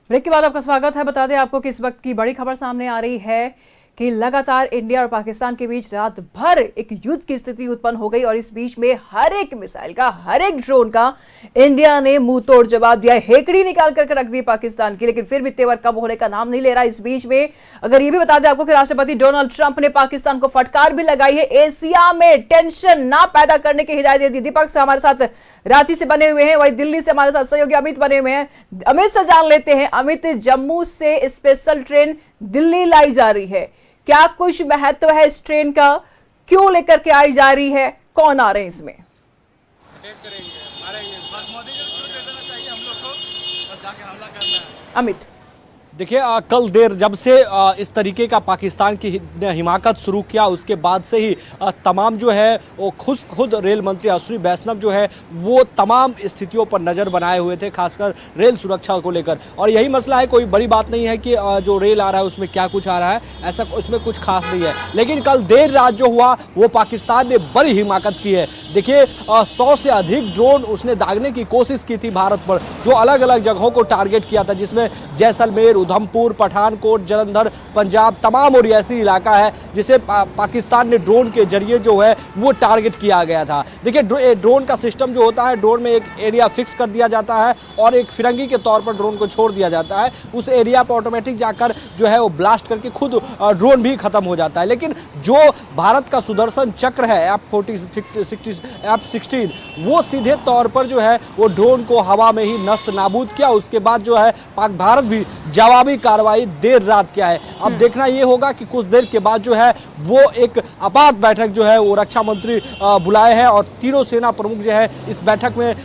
Break के बाद आपका स्वागत है। बता दें आपको कि इस वक्त की बड़ी खबर सामने आ रही है कि लगातार इंडिया और पाकिस्तान के बीच रात भर एक युद्ध की स्थिति उत्पन्न हो गई और इस बीच में हर एक मिसाइल का, हर एक ड्रोन का इंडिया ने मुंह तोड़ जवाब दिया। हेकड़ी निकाल करके रख दी पाकिस्तान की, लेकिन फिर भी तेवर कम होने का नाम नहीं ले रहा। इस बीच में अगर ये भी बता दें आपको कि राष्ट्रपति डोनाल्ड ट्रंप ने पाकिस्तान को फटकार भी लगाई है, एशिया में टेंशन ना पैदा करने की हिदायत दे दी। दीपक से हमारे साथ रांची से बने हुए हैं, वही दिल्ली से हमारे साथ सहयोगी अमित बने हुए हैं। अमित से जान लेते हैं। अमित, जम्मू से स्पेशल ट्रेन दिल्ली लाई जा रही है, क्या कुछ महत्व है इस ट्रेन का? क्यों लेकर के आई जा रही है? कौन आ रहे हैं इसमें? अमित, देखिए, कल देर जब से इस तरीके का पाकिस्तान की हिमाकत शुरू किया, उसके बाद से ही तमाम जो है वो खुद रेल मंत्री अश्विनी वैष्णव जो है वो तमाम स्थितियों पर नज़र बनाए हुए थे, खासकर रेल सुरक्षा को लेकर। और यही मसला है, कोई बड़ी बात नहीं है कि जो रेल आ रहा है उसमें क्या कुछ आ रहा है, ऐसा उसमें कुछ खास नहीं है। लेकिन कल देर रात जो हुआ वो पाकिस्तान ने बड़ी हिमाकत की है। देखिए, 100 से अधिक ड्रोन उसने दागने की कोशिश की थी भारत पर, जो अलग अलग जगहों को टारगेट किया था, जिसमें जैसलमेर, उधमपुर, पठानकोट, जलंधर, पंजाब, तमाम और ऐसी इलाका है जिसे पाकिस्तान ने ड्रोन के जरिए जो है वो टारगेट किया गया था। देखिए, ड्रोन का सिस्टम जो होता है, ड्रोन में एक एरिया फिक्स कर दिया जाता है और एक फिरंगी के तौर पर ड्रोन को छोड़ दिया जाता है। उस एरिया पर ऑटोमेटिक जाकर जो है वो ब्लास्ट करके खुद ड्रोन भी खत्म हो जाता है। लेकिन जो भारत का सुदर्शन चक्र है F-16, वो सीधे तौर पर जो है वो ड्रोन को हवा में ही नष्ट नाबूद किया। उसके बाद जो है भारत भी जवाबी कार्रवाई देर रात किया है। अब देखना ये होगा कि कुछ देर के बाद जो है वो एक आपात बैठक जो है वो रक्षा मंत्री बुलाए हैं और तीनों सेना प्रमुख जो है इस बैठक में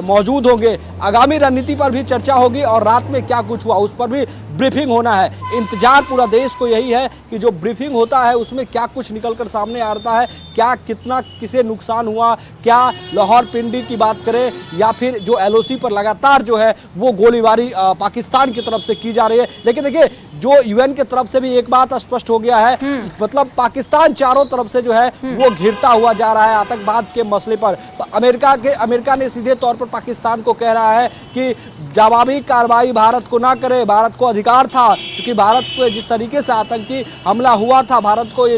मौजूद होंगे। आगामी रणनीति पर भी चर्चा होगी और रात में क्या कुछ हुआ उस पर भी ब्रीफिंग होना है। इंतजार पूरा देश को यही है कि जो ब्रीफिंग होता है उसमें क्या कुछ निकलकर सामने आता है, क्या कितना किसे नुकसान हुआ, क्या लाहौर पिंडी की बात करें या फिर जो LOC पर लगातार जो है वो गोलीबारी पाकिस्तान की तरफ से की जा रही है। लेकिन देखिए, जो UN की तरफ से भी एक बात स्पष्ट हो गया है, मतलब पाकिस्तान चारों तरफ से जो है वो घिरता हुआ जा रहा है आतंकवाद के मसले पर। अमेरिका ने सीधे तौर पर पाकिस्तान को कह रहा है कि जवाबी कार्रवाई भारत को ना करे। भारत को अधिकार था, क्योंकि भारत को जिस तरीके से आतंकी हमला हुआ था, भारत को ये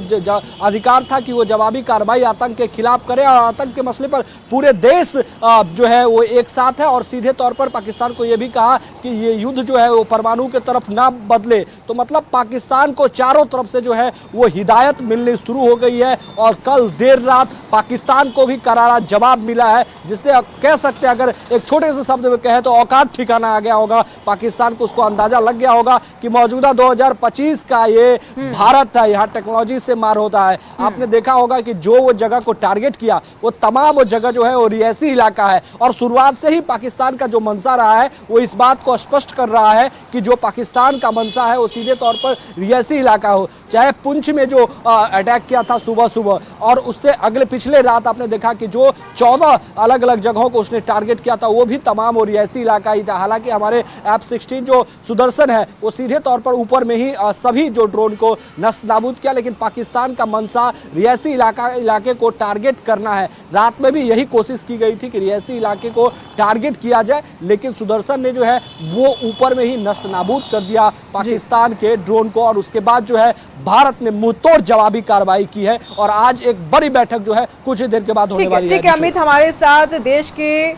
अधिकार था कि वो जवाबी कार्रवाई आतंक के खिलाफ करे और आतंक के मसले पर पूरे देश जो है वो एक साथ है। और सीधे तौर पर पाकिस्तान को ये भी कहा कि ये युद्ध जो है वो परमाणु के तरफ ना बदले। तो मतलब पाकिस्तान को चारों तरफ से जो है वो हिदायत मिलनी शुरू हो गई है और कल देर रात पाकिस्तान को भी करारा जवाब मिला है, जिससे कह सकते हैं, अगर एक छोटे से शब्द में कहें तो औकात ठिकाना आ गया होगा पाकिस्तान को। उसको अंदाजा लग गया होगा कि मौजूदा 2025 का ये भारत है, यहाँ टेक्नोलॉजी से मार होता है। आपने देखा होगा कि जो वो जगह को टारगेट किया वो तमाम वो जगह जो है वो रियासी इलाका है। और शुरुआत से ही पाकिस्तान का जो मंशा रहा है वो इस बात को स्पष्ट कर रहा है कि जो पाकिस्तान का मंशा है वो सीधे तौर पर रियासी इलाका हो। चाहे पुंछ में जो अटैक किया था सुबह और उससे अगले पिछले रात आपने देखा कि जो 14 अलग अलग जगहों को उसने टारगेट किया था वो भी तमाम और रियासी इलाका ही था। हालांकि हमारे F-16 जो सुदर्शन है वो सीधे तौर पर ऊपर में ही सभी जो ड्रोन को नष्ट नाबूद किया, लेकिन पाकिस्तान का मंशा रियासी इलाके को टारगेट करना है। रात में भी यही कोशिश की गई थी कि रियासी इलाके को टारगेट किया जाए, लेकिन सुदर्शन ने जो है वो ऊपर में ही नष्ट नाबूद कर दिया पाकिस्तान के ड्रोन को। और उसके बाद जो है भारत ने मुंहतोड़ जवाबी कार्रवाई की है और आज एक बड़ी बैठक जो है कुछ ही देर के बाद होने वाली है। ठीक है अमित, हमारे साथ देश के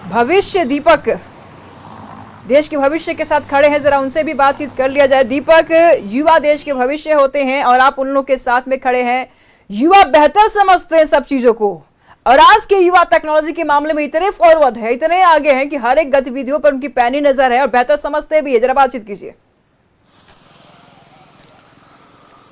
भविष्य दीपक, देश के भविष्य के साथ खड़े हैं, जरा उनसे भी बातचीत कर लिया जाए। दीपक, युवा देश के भविष्य होते हैं और आप उन लोगों के साथ में खड़े हैं। युवा बेहतर समझते हैं सब चीजों को और आज के युवा टेक्नोलॉजी के मामले में इतने फॉरवर्ड है, इतने आगे हैं कि हर एक गतिविधियों पर उनकी पैनी नजर है और बेहतर समझते भी है। जरा बातचीत कीजिए।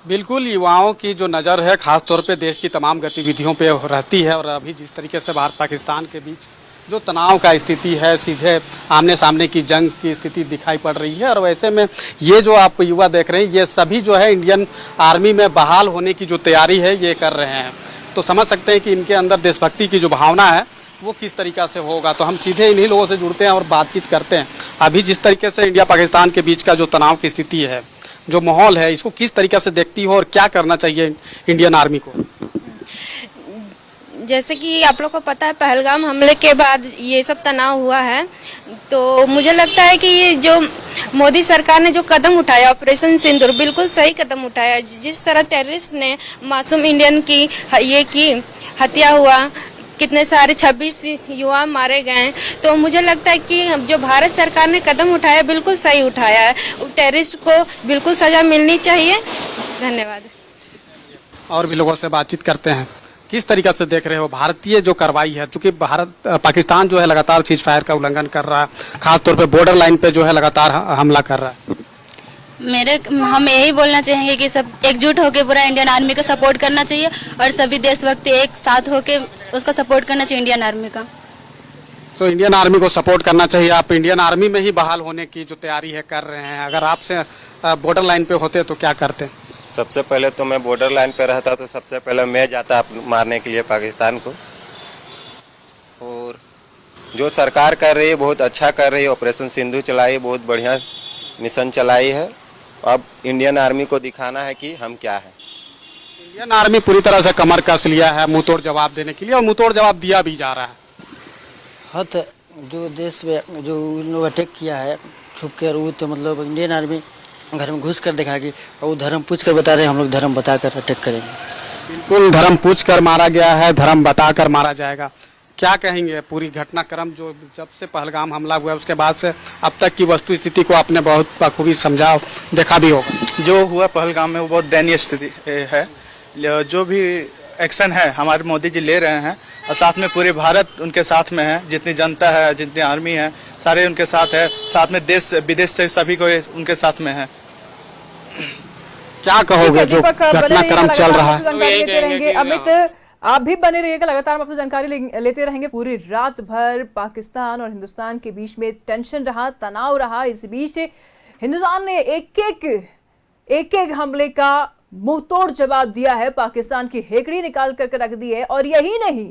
बिल्कुल, युवाओं की जो नज़र है खास तौर पे देश की तमाम गतिविधियों पे रहती है। और अभी जिस तरीके से भारत पाकिस्तान के बीच जो तनाव का स्थिति है, सीधे आमने सामने की जंग की स्थिति दिखाई पड़ रही है। और वैसे में ये जो आप युवा देख रहे हैं ये सभी जो है इंडियन आर्मी में बहाल होने की जो तैयारी है ये कर रहे हैं। तो समझ सकते हैं कि इनके अंदर देशभक्ति की जो भावना है वो किस तरीक़ा से होगा। तो हम सीधे इन्हीं लोगों से जुड़ते हैं और बातचीत करते हैं। अभी जिस तरीके से इंडिया पाकिस्तान के बीच का जो तनाव की स्थिति है, जो माहौल है, इसको किस तरीक़ा से देखती हो और क्या करना चाहिए इंडियन आर्मी को? जैसे कि आप लोग को पता है पहलगाम हमले के बाद ये सब तनाव हुआ है, तो मुझे लगता है कि ये जो मोदी सरकार ने जो कदम उठाया ऑपरेशन सिंदूर बिल्कुल सही कदम उठाया। जिस तरह टेररिस्ट ने मासूम इंडियन की हत्या हुआ, कितने सारे 26 युवा मारे गए, तो मुझे लगता है कि जो भारत सरकार ने कदम उठाया बिल्कुल सही उठाया है। टेररिस्ट को बिल्कुल सजा मिलनी चाहिए। धन्यवाद। और भी लोगों से बातचीत करते हैं। किस तरीके से देख रहे हो भारतीय जो कार्रवाई है, चूंकि पाकिस्तान जो है लगातार सीज फायर का उल्लंघन कर रहा है, खासतौर पे बॉर्डर लाइन पे जो है लगातार हमला कर रहा है। हम यही बोलना चाहेंगे कि सब एकजुट होकर पूरा इंडियन आर्मी को सपोर्ट करना चाहिए और सभी देशभक्त एक साथ होकर उसका सपोर्ट करना चाहिए इंडियन आर्मी का। तो इंडियन आर्मी को सपोर्ट करना चाहिए। आप इंडियन आर्मी में ही बहाल होने की जो तैयारी है कर रहे हैं, अगर आपसे बॉर्डर लाइन पे होते तो क्या करते? सबसे पहले तो मैं बॉर्डर लाइन पे रहता तो सबसे पहले मैं जाता मारने के लिए पाकिस्तान को। और जो सरकार कर रही है बहुत अच्छा कर रही है, ऑपरेशन सिंधु चलाई, बहुत बढ़िया मिशन चलाई है। अब इंडियन आर्मी को दिखाना है कि हम क्या है। इंडियन आर्मी पूरी तरह से कमर कस लिया है मुंह तोड़ जवाब देने के लिए, और मुंह तोड़ जवाब दिया भी जा रहा है। हत जो देश में जो उन लोग अटैक किया है छुप कर, वो तो मतलब इंडियन आर्मी घर में घुस कर दिखाएगी और वो धर्म पूछ कर बता रहे हैं, हम लोग धर्म बता कर अटैक करेंगे। बिल्कुल धर्म पूछ कर मारा गया है, धर्म बता कर मारा जाएगा। क्या कहेंगे पूरी घटनाक्रम जो जब से पहलगाम हमला हुआ उसके बाद से अब तक की वस्तु स्थिति को आपने बहुत बखूबी समझा देखा भी होगा। जो हुआ पहलगाम में वो बहुत दयनीय स्थिति है। जो भी एक्शन है हमारे मोदी जी ले रहे हैं और साथ में पूरे भारत उनके साथ में है, जितनी जनता है जितनी आर्मी है सारे उनके साथ है, साथ में देश विदेश से सभी को उनके साथ में है। क्या कहोगे जो घटनाक्रम चल रहा है? अमित आप भी बने रहिएगा, लगातार हम आपसे जानकारी लेते रहेंगे। पूरी रात भर पाकिस्तान और हिंदुस्तान के बीच में टेंशन रहा, तनाव रहा। इस बीच हिंदुस्तान ने एक एक हमले का मुंहतोड़ जवाब दिया है, पाकिस्तान की हेकड़ी निकाल करके रख दी है। और यही नहीं,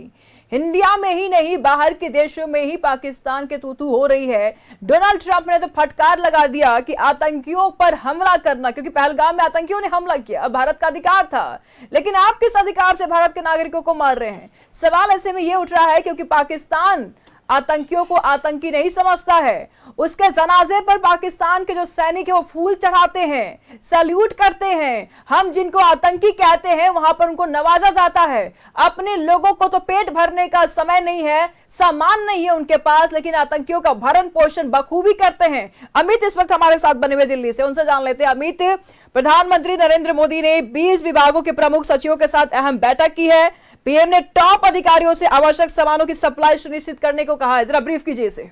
इंडिया में ही नहीं बाहर के देशों में ही पाकिस्तान के तू हो रही है। डोनाल्ड ट्रंप ने तो फटकार लगा दिया कि आतंकियों पर हमला करना, क्योंकि पहलगाम में आतंकियों ने हमला किया, अब भारत का अधिकार था, लेकिन आप किस अधिकार से भारत के नागरिकों को मार रहे हैं? सवाल ऐसे में यह उठ रहा है क्योंकि पाकिस्तान आतंकियों को आतंकी नहीं समझता है। उसके जनाजे पर पाकिस्तान के जो सैनिक है वो फूल चढ़ाते हैं, सैल्यूट करते हैं। हम जिनको आतंकी कहते हैं वहां पर उनको नवाजा जाता है। अपने लोगों को तो पेट भरने का समय नहीं है, सामान नहीं है उनके पास, लेकिन आतंकियों का भरण पोषण बखूबी करते हैं। अमित इस वक्त हमारे साथ बने हुए दिल्ली से, उनसे जान लेते हैं। अमित, प्रधानमंत्री नरेंद्र मोदी ने 20 विभागों के प्रमुख सचिवों के साथ अहम बैठक की है। पीएम ने टॉप अधिकारियों से आवश्यक सामानों की सप्लाई सुनिश्चित करने को कहा है। जरा ब्रीफ कीजिए इसे।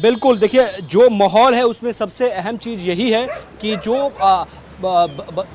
बिल्कुल, देखिए जो माहौल है उसमें सबसे अहम चीज़ यही है कि जो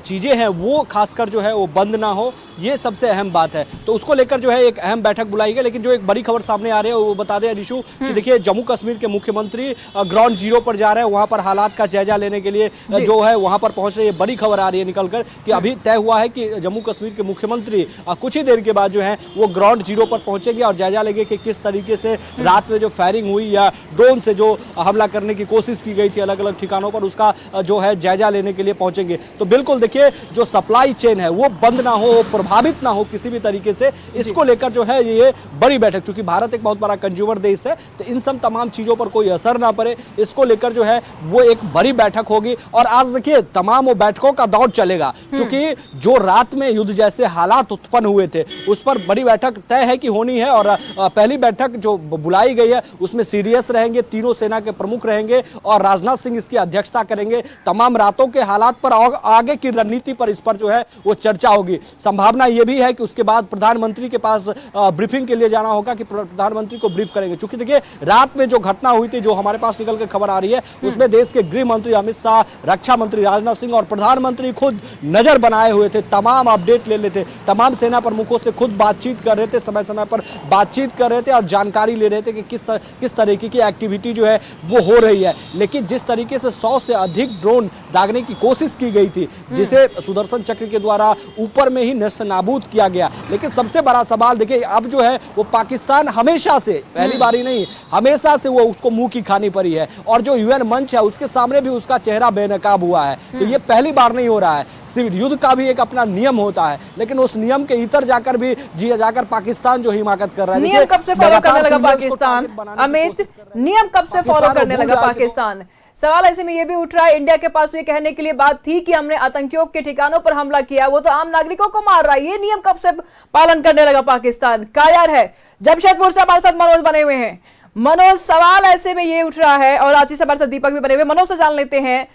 चीज़ें हैं वो खासकर जो है वो बंद ना हो, ये सबसे अहम बात है। तो उसको लेकर जो है एक अहम बैठक बुलाई गई। लेकिन जो एक बड़ी खबर सामने आ रही है वो बता दें निशु कि देखिए जम्मू कश्मीर के मुख्यमंत्री ग्राउंड जीरो पर जा रहे हैं, वहां पर हालात का जायजा लेने के लिए जो है वहां पर पहुंच रहे हैं। बड़ी खबर आ रही है निकलकर कि अभी तय हुआ है कि जम्मू कश्मीर के मुख्यमंत्री कुछ ही देर के बाद जो है वो ग्राउंड जीरो पर पहुंचेंगे और जायजा लेंगे कि किस तरीके से रात में जो फायरिंग हुई या ड्रोन से जो हमला करने की कोशिश की गई थी अलग अलग ठिकानों पर, उसका जो है जायजा लेने के लिए पहुंचेंगे। तो बिल्कुल देखिए जो सप्लाई चेन है वो बंद ना हो, प्रभावित ना हो किसी भी तरीके से, इसको लेकर जो है ये बड़ी बैठक, क्योंकि भारत एक बहुत बड़ा कंज्यूमर देश है, तो इन सब तमाम चीजों पर कोई असर ना पड़े, इसको लेकर जो है वो एक बड़ी बैठक होगी। और आज देखिए तमाम वो बैठकों का दौर चलेगा, क्योंकि जो रात में युद्ध जैसे हालात उत्पन्न हुए थे उस पर बड़ी बैठक तय है कि होनी है। और पहली बैठक जो बुलाई गई है उसमें सीडीएस रहेंगे, तीनों सेना के प्रमुख रहेंगे और राजनाथ सिंह इसकी अध्यक्षता करेंगे। तमाम रातों के हालात पर आगे की रणनीति पर इस पर जो है वो चर्चा होगी। संभावना यह भी है कि उसके बाद प्रधानमंत्री के पास ब्रीफिंग के लिए जाना होगा कि प्रधानमंत्री को ब्रीफ करेंगे। क्योंकि देखिए रात में जो घटना हुई थी, जो हमारे पास निकल कर खबर आ रही है, उसमें देश के गृह मंत्री अमित शाह, रक्षा मंत्री राजनाथ सिंह और प्रधानमंत्री खुद नजर बनाए हुए थे, तमाम अपडेट ले लेते, तमाम सेना प्रमुखों से खुद बातचीत कर रहे थे, समय समय पर बातचीत कर रहे थे और जानकारी ले रहे थे कि किस तरीके की एक्टिविटी जो है वो हो रही है। लेकिन जिस तरीके से 100 से अधिक ड्रोन दागने की कोशिश की गई थी, जिसे सुदर्शन चक्र के द्वारा ऊपर में ही नष्ट नाबूद किया गया। लेकिन सबसे बड़ा सवाल देखिए, अब जो है वो पाकिस्तान हमेशा से, पहली बारी नहीं, हमेशा से वो उसको मुंह की खानी पड़ी है, और जो यूएन मंच है उसके सामने भी उसका चेहरा बेनकाब हुआ है। तो ये पहली बार नहीं हो रहा है। सिर्फ युद्ध का भी एक अपना नियम होता है, लेकिन उस नियम के इतर जाकर पाकिस्तान जो हिमाकत कर रहा है। नियम कब से फॉलो करने लगा पाकिस्तान? अमित, नियम कब से फॉलो करने लगा पाकिस्तान? सवाल ऐसे में ये भी उठ रहा है, इंडिया के पास तो ये कहने के लिए बात थी कि हमने आतंकियों के ठिकानों पर हमला किया, वो तो आम नागरिकों को मार रहा है। ये नियम कब से पालन करने लगा पाकिस्तान? कायर है। जमशेदपुर से हमारे साथ मनोज बने हुए हैं। मनोज, सवाल ऐसे में ये उठ रहा है, और रांची से हमारे साथ दीपक भी बने हुए। मनोज से जान लेते हैं,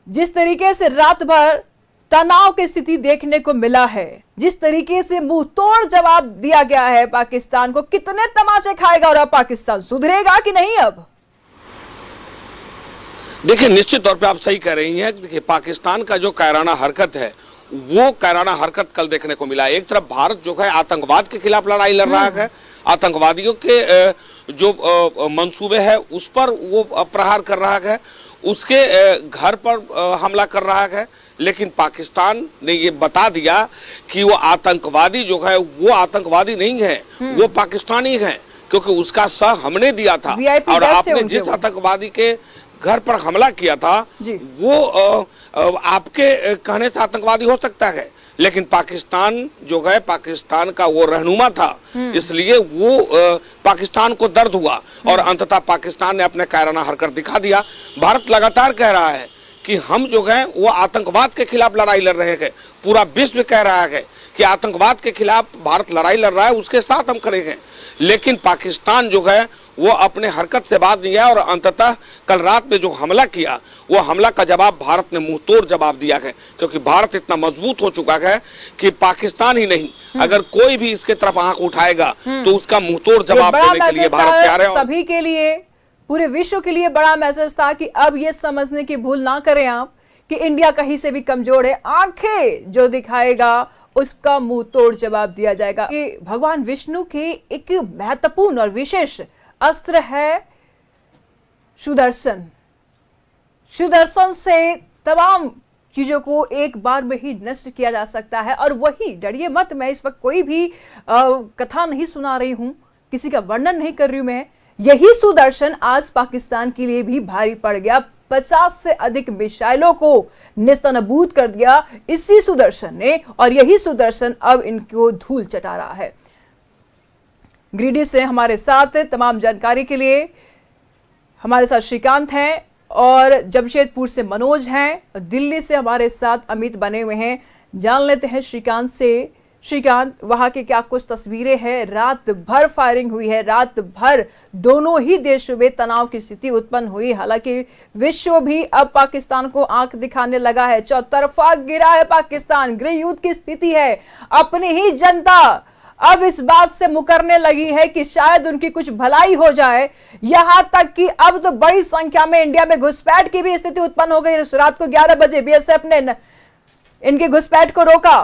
जिस तरीके से रात भर तनाव की स्थिति देखने को मिला है, जिस तरीके से मुंह तोड़ जवाब दिया गया है पाकिस्तान को, कितने तमाचे खाएगा और अब पाकिस्तान सुधरेगा कि नहीं? अब देखिए, निश्चित तौर पे आप सही कह रही हैं। देखिए, पाकिस्तान का जो कायराना हरकत है, वो कायराना हरकत कल देखने को मिला। एक तरफ भारत जो है आतंकवाद के खिलाफ लड़ाई लड़ रहा है, आतंकवादियों के जो मंसूबे हैं उस पर वो प्रहार कर रहा है, उसके घर पर हमला कर रहा है। लेकिन पाकिस्तान ने ये बता दिया कि वो आतंकवादी जो है वो आतंकवादी नहीं है, वो पाकिस्तानी है, क्योंकि उसका सह हमने दिया था। और आपने जिस आतंकवादी के घर पर हमला किया था वो आपके कहने से आतंकवादी हो सकता है, लेकिन पाकिस्तान जो है, पाकिस्तान का वो रहनुमा था, इसलिए वो पाकिस्तान को दर्द हुआ और अंततः पाकिस्तान ने अपने कायराना हरकत दिखा दिया। भारत लगातार कह रहा है कि हम जो है वो आतंकवाद के खिलाफ लड़ाई लड़ रहे हैं। पूरा विश्व कह रहा है कि आतंकवाद के खिलाफ भारत लड़ाई लड़ रहा है, उसके साथ हम खड़े हैं। लेकिन पाकिस्तान जो है वो अपने हरकत से बाज नहीं है, और अंततः कल रात में जो हमला किया, वो हमला का जवाब भारत ने मुंह तोड़ जवाब दिया है, क्योंकि भारत इतना मजबूत हो चुका है कि पाकिस्तान ही नहीं, अगर कोई भी इसके तरफ आंख उठाएगा तो उसका मुंह तोड़ जवाब देने के लिए भारत तैयार है। सभी के लिए, पूरे विश्व के लिए बड़ा मैसेज था कि अब ये समझने की भूल ना करें आप कि इंडिया कहीं से भी कमजोर है। आंखें जो दिखाएगा उसका मुंह तोड़ जवाब दिया जाएगा। कि भगवान विष्णु के एक महत्वपूर्ण और विशेष अस्त्र है सुदर्शन। सुदर्शन से तमाम चीजों को एक बार में ही नष्ट किया जा सकता है। और वही, डरिए मत, मैं इस वक्त कोई भी कथा नहीं सुना रही हूं, किसी का वर्णन नहीं कर रही हूं मैं। यही सुदर्शन आज पाकिस्तान के लिए भी भारी पड़ गया। 50 से अधिक मिसाइलों को नेस्तनाबूद कर दिया इसी सुदर्शन ने, और यही सुदर्शन अब इनको धूल चटा रहा है। गिरिडीह से हमारे साथ तमाम जानकारी के लिए हमारे साथ श्रीकांत हैं, और जमशेदपुर से मनोज हैं, दिल्ली से हमारे साथ अमित बने हुए हैं। जान लेते हैं श्रीकांत से। श्रीकांत, वहां के क्या कुछ तस्वीरें हैं? रात भर फायरिंग हुई है, रात भर दोनों ही देशों में तनाव की स्थिति उत्पन्न हुई। हालांकि विश्व भी अब पाकिस्तान को आंख दिखाने लगा है। चौतरफा गिरा है पाकिस्तान, गृह युद्ध की स्थिति है। अपनी ही जनता अब इस बात से मुकरने लगी है कि शायद उनकी कुछ भलाई हो जाए। यहां तक कि अब तो बड़ी संख्या में इंडिया में घुसपैठ की भी स्थिति उत्पन्न हो गई। रात को 11 बजे बीएसएफ ने इनकी घुसपैठ को रोका।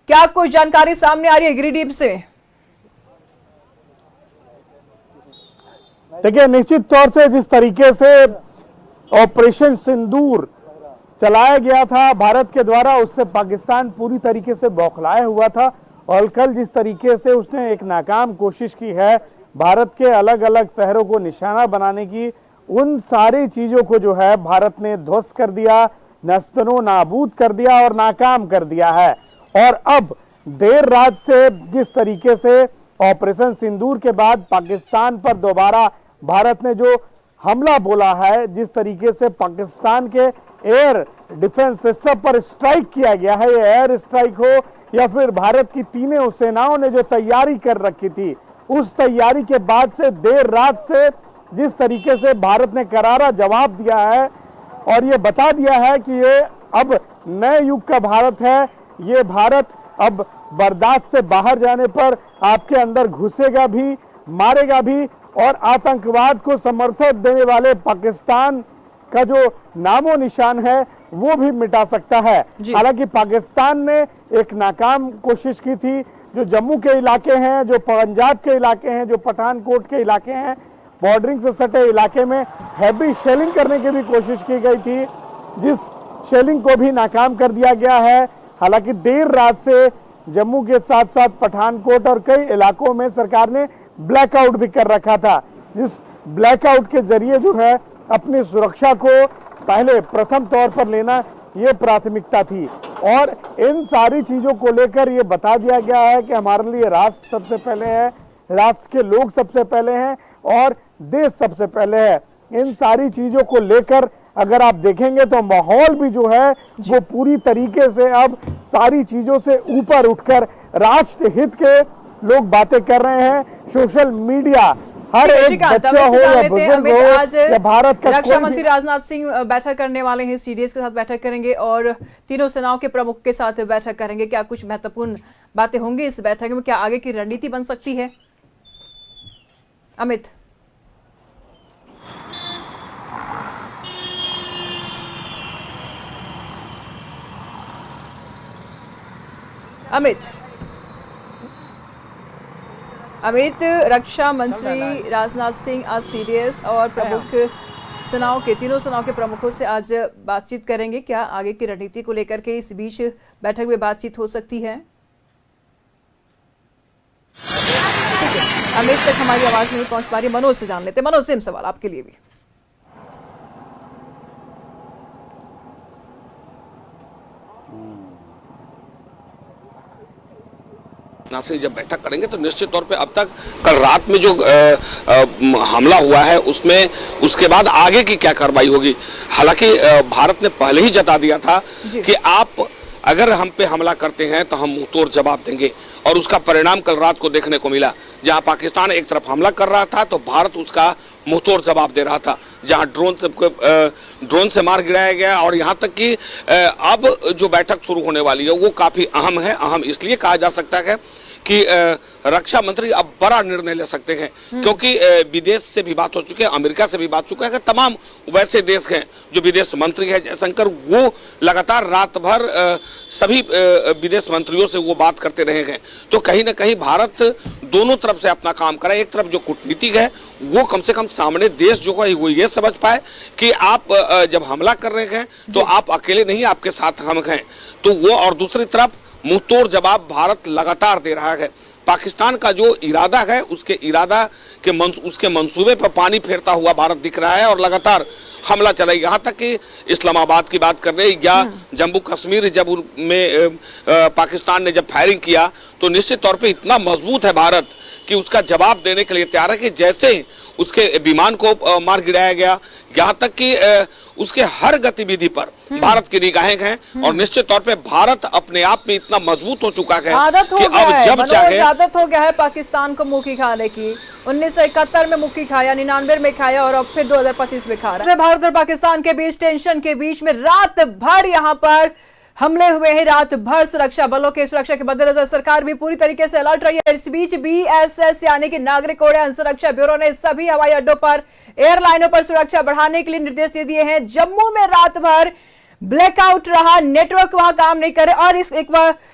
क्या कोई जानकारी सामने आ रही है गिरिडीह से? देखिए, निश्चित तौर से जिस तरीके से ऑपरेशन सिंदूर चलाया गया था भारत के द्वारा, उससे पाकिस्तान पूरी तरीके से बौखलाया हुआ था। और कल जिस तरीके से उसने एक नाकाम कोशिश की है भारत के अलग अलग शहरों को निशाना बनाने की, उन सारी चीजों को जो है भारत ने ध्वस्त कर दिया, नस्तनो नाबूद कर दिया और नाकाम कर दिया है। और अब देर रात से जिस तरीके से ऑपरेशन सिंदूर के बाद पाकिस्तान पर दोबारा भारत ने जो हमला बोला है, जिस तरीके से पाकिस्तान के एयर डिफेंस सिस्टम पर स्ट्राइक किया गया है, ये एयर स्ट्राइक हो या फिर भारत की तीनों सेनाओं ने जो तैयारी कर रखी थी, उस तैयारी के बाद से देर रात से जिस तरीके से भारत ने करारा जवाब दिया है और ये बता दिया है कि ये अब नए युग का भारत है। ये भारत अब बर्दाश्त से बाहर जाने पर आपके अंदर घुसेगा भी, मारेगा भी, और आतंकवाद को समर्थन देने वाले पाकिस्तान का जो नामो निशान है वो भी मिटा सकता है। हालांकि पाकिस्तान ने एक नाकाम कोशिश की थी। जो जम्मू के इलाके हैं, जो पंजाब के इलाके हैं, जो पठानकोट के इलाके हैं, बॉर्डरिंग से सटे इलाके में हैवी शेलिंग करने की भी कोशिश की गई थी, जिस शेलिंग को भी नाकाम कर दिया गया है। हालांकि देर रात से जम्मू के साथ साथ पठानकोट और कई इलाकों में सरकार ने ब्लैकआउट भी कर रखा था, जिस ब्लैकआउट के जरिए जो है अपनी सुरक्षा को पहले प्रथम तौर पर लेना ये प्राथमिकता थी। और इन सारी चीजों को लेकर ये बता दिया गया है कि हमारे लिए राष्ट्र सबसे पहले है, राष्ट्र के लोग सबसे पहले हैं और देश सबसे पहले है। इन सारी चीजों को लेकर अगर आप देखेंगे तो माहौल भी जो है वो पूरी तरीके से अब सारी चीजों से ऊपर उठकर राष्ट्र हित के लोग बातें कर रहे हैं। सोशल मीडिया हर एक बच्चा हो या बुजुर्ग हो या भारत का रक्षा मंत्री राजनाथ सिंह बैठक करने वाले हैं, सीडीएस के साथ बैठक करेंगे और तीनों सेनाओं के प्रमुख के साथ बैठक करेंगे। क्या कुछ महत्वपूर्ण बातें होंगी इस बैठक में? क्या आगे की रणनीति बन सकती है? अमित। अमित, रक्षा मंत्री राजनाथ सिंह आज सीडीएस और प्रमुख सेनाओं के तीनों सेनाओं के प्रमुखों से आज बातचीत करेंगे। क्या आगे की रणनीति को लेकर के इस बीच बैठक में बातचीत हो सकती है? अमित तक हमारी आवाज नहीं पहुंच पा रही, मनोज से जान लेते। मनोज, सेम सवाल आपके लिए भी। से जब बैठक करेंगे तो निश्चित तौर पे अब तक कल रात में जो हमला हुआ है उसमें उसके बाद आगे की क्या कार्रवाई होगी। हालांकि भारत ने पहले ही जता दिया था कि आप अगर हम पे हमला करते हैं तो हम मुंहतोड़ जवाब देंगे और उसका परिणाम कल रात को देखने को मिला। जहां पाकिस्तान एक तरफ हमला कर रहा था तो भारत उसका मुंहतोड़ जवाब दे रहा था, जहां ड्रोन से मार गिराया गया। और यहां तक कि अब जो बैठक शुरू होने वाली है वो काफी अहम है। अहम इसलिए कहा जा सकता है कि रक्षा मंत्री अब बड़ा निर्णय ले सकते हैं, क्योंकि विदेश से भी बात हो चुकी है, अमेरिका से भी बात चुका है कि तमाम वैसे देश हैं जो विदेश मंत्री है जयशंकर, वो लगातार रात भर सभी विदेश मंत्रियों से वो बात करते रहे हैं। तो कहीं ना कहीं भारत दोनों तरफ से अपना काम करे। एक तरफ जो कूटनीतिक है वो कम से कम सामने देश जो है वो ये समझ पाए कि आप जब हमला कर रहे हैं तो आप अकेले नहीं, आपके साथ हम हैं। तो वो, और दूसरी तरफ मुंहतोड़ जवाब भारत लगातार दे रहा है। पाकिस्तान का जो इरादा है उसके इरादा के उसके मंसूबे पर पानी फेरता हुआ भारत दिख रहा है और लगातार हमला चला। यहाँ तक कि इस्लामाबाद की बात कर रहे या जम्मू कश्मीर जब उनमें पाकिस्तान ने जब फायरिंग किया तो निश्चित तौर पे इतना मजबूत है भारत कि उसका जवाब देने के लिए तैयार है कि जैसे उसके विमान को मार गिराया गया, यहाँ तक कि उसके हर गतिविधि पर भारत की निगाहें हैं। और निश्चित तौर पे भारत अपने आप में इतना मजबूत हो चुका है कि अब जब चाहे आदत हो गया है पाकिस्तान को मुक्की खाने की। 1971 में मुक्की खाया, 99 में खाया और अब फिर 2025 में खा रहा है। भारत और पाकिस्तान के बीच टेंशन के बीच में रात भर यहाँ पर हमले हुए हैं। रात भर सुरक्षा बलों के सुरक्षा के मद्देनजर सरकार भी पूरी तरीके से अलर्ट रही है। इस बीच बीएसएस यानी कि नागरिक उड्डयन सुरक्षा ब्यूरो ने सभी हवाई अड्डों पर, एयरलाइनों पर सुरक्षा बढ़ाने के लिए निर्देश दे दिए हैं। जम्मू में रात भर ब्लैकआउट रहा, नेटवर्क वहां काम नहीं करे। और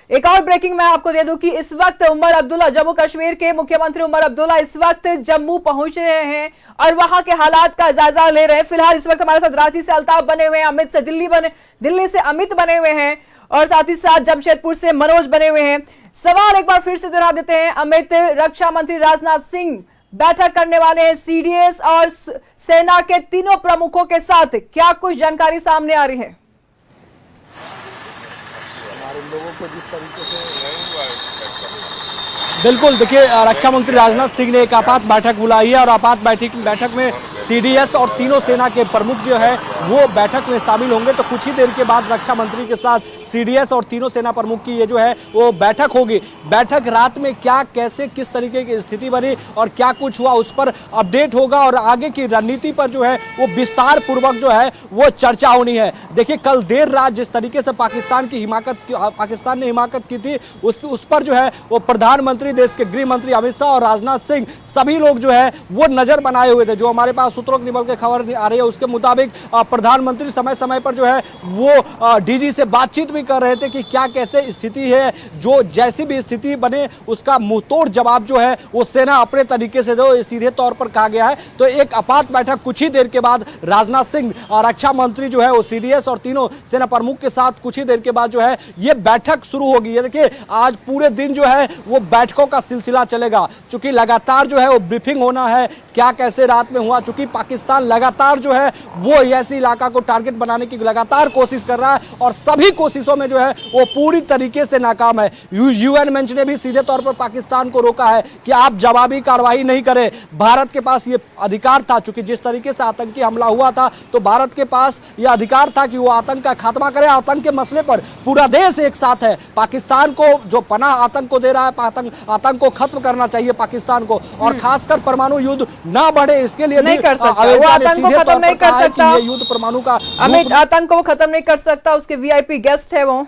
एक और ब्रेकिंग मैं आपको दे दूं कि इस वक्त उमर अब्दुल्ला, जम्मू कश्मीर के मुख्यमंत्री उमर अब्दुल्ला इस वक्त जम्मू पहुंच रहे हैं और वहां के हालात का जायजा ले रहे हैं। फिलहाल इस वक्त हमारे साथ रांची से अल्ताफ बने हुए हैं, अमित से दिल्ली से अमित बने हुए हैं और साथ ही साथ जमशेदपुर से मनोज बने हुए हैं। सवाल एक बार फिर से दोहरा देते हैं अमित, रक्षा मंत्री राजनाथ सिंह बैठक करने वाले हैं सीडीएस और सेना के तीनों प्रमुखों के साथ, क्या कुछ जानकारी सामने आ रही है? लोगों को जिस तरीके से बिल्कुल, देखिए रक्षा मंत्री राजनाथ सिंह ने एक आपात बैठक बुलाई है और आपात बैठक में सीडीएस और तीनों सेना के प्रमुख जो है वो बैठक में शामिल होंगे। तो कुछ ही देर के बाद रक्षा मंत्री के साथ सीडीएस और तीनों सेना प्रमुख की ये जो है वो बैठक होगी। बैठक रात में क्या, कैसे, किस तरीके की स्थिति बनी और क्या कुछ हुआ उस पर अपडेट होगा और आगे की रणनीति पर जो है वो विस्तार पूर्वक जो है वो चर्चा होनी है। देखिए कल देर रात जिस तरीके से पाकिस्तान ने हिमाकत की थी उस पर जो है वो प्रधानमंत्री, देश के गृह मंत्री अमित शाह और राजनाथ सिंह सभी लोग जो है वो नजर बनाए हुए थे। जो हमारे पास सूत्रों के निकल के खबर आ रही है उसके मुताबिक प्रधानमंत्री समय समय पर जो है वो डीजी से बातचीत भी कर रहे थे कि क्या कैसे स्थिति है, जो जैसी भी स्थिति बने उसका मुंहतोड़ जवाब जो है वो सेना अपने तरीके से दो, सीधे तौर पर कहा गया है। तो एक आपात बैठक कुछ ही देर के बाद राजनाथ सिंह रक्षा मंत्री जो है वो सीडीएस और तीनों सेना प्रमुख के साथ कुछ ही देर के बाद जो है ये बैठक शुरू होगी। ये देखिए आज पूरे दिन जो है वो बैठकों का सिलसिला चलेगा, चूंकि लगातार जो है वो ब्रीफिंग होना है क्या कैसे रात में हुआ, चूंकि पाकिस्तान लगातार जो है वो ऐसी इलाका को टारगेट बनाने की लगातार कोशिश कर रहा है और सभी कोशिशों में जो है वो पूरी तरीके से नाकाम है। यूएन मंच ने भी सीधे तौर पर पाकिस्तान को रोका है कि आप जवाबी कार्रवाई नहीं करें। भारत के पास ये अधिकार था, चूंकि जिस तरीके से आतंकी हमला हुआ था तो भारत के पास ये अधिकार था कि वो आतंक का खात्मा करे। आतंक के मसले पर पूरा देश एक साथ है। पाकिस्तान को जो पनाह आतंक को दे रहा है, आतंक को खत्म करना चाहिए पाकिस्तान को, और खासकर परमाणु युद्ध ना बढ़े इसके लिए नहीं कर सकता, वो आतंक को खत्म नहीं कर सकता। ये युद्ध परमाणु का अमित आतंक को खत्म नहीं कर सकता। उसके वीआईपी गेस्ट है, वो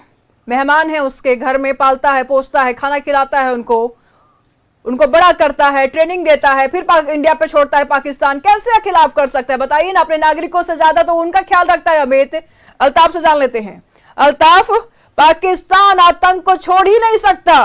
मेहमान है, उसके घर में पालता है, पोसता है, खाना खिलाता है, उनको बड़ा करता है, ट्रेनिंग देता है, फिर इंडिया पे छोड़ता है पाकिस्तान। कैसे खिलाफ कर सकता है बताइए ना। अपने नागरिकों से ज्यादा तो उनका ख्याल रखता है। अमित, अल्ताफ से जान लेते हैं। अल्ताफ, पाकिस्तान आतंक को छोड़ ही नहीं सकता,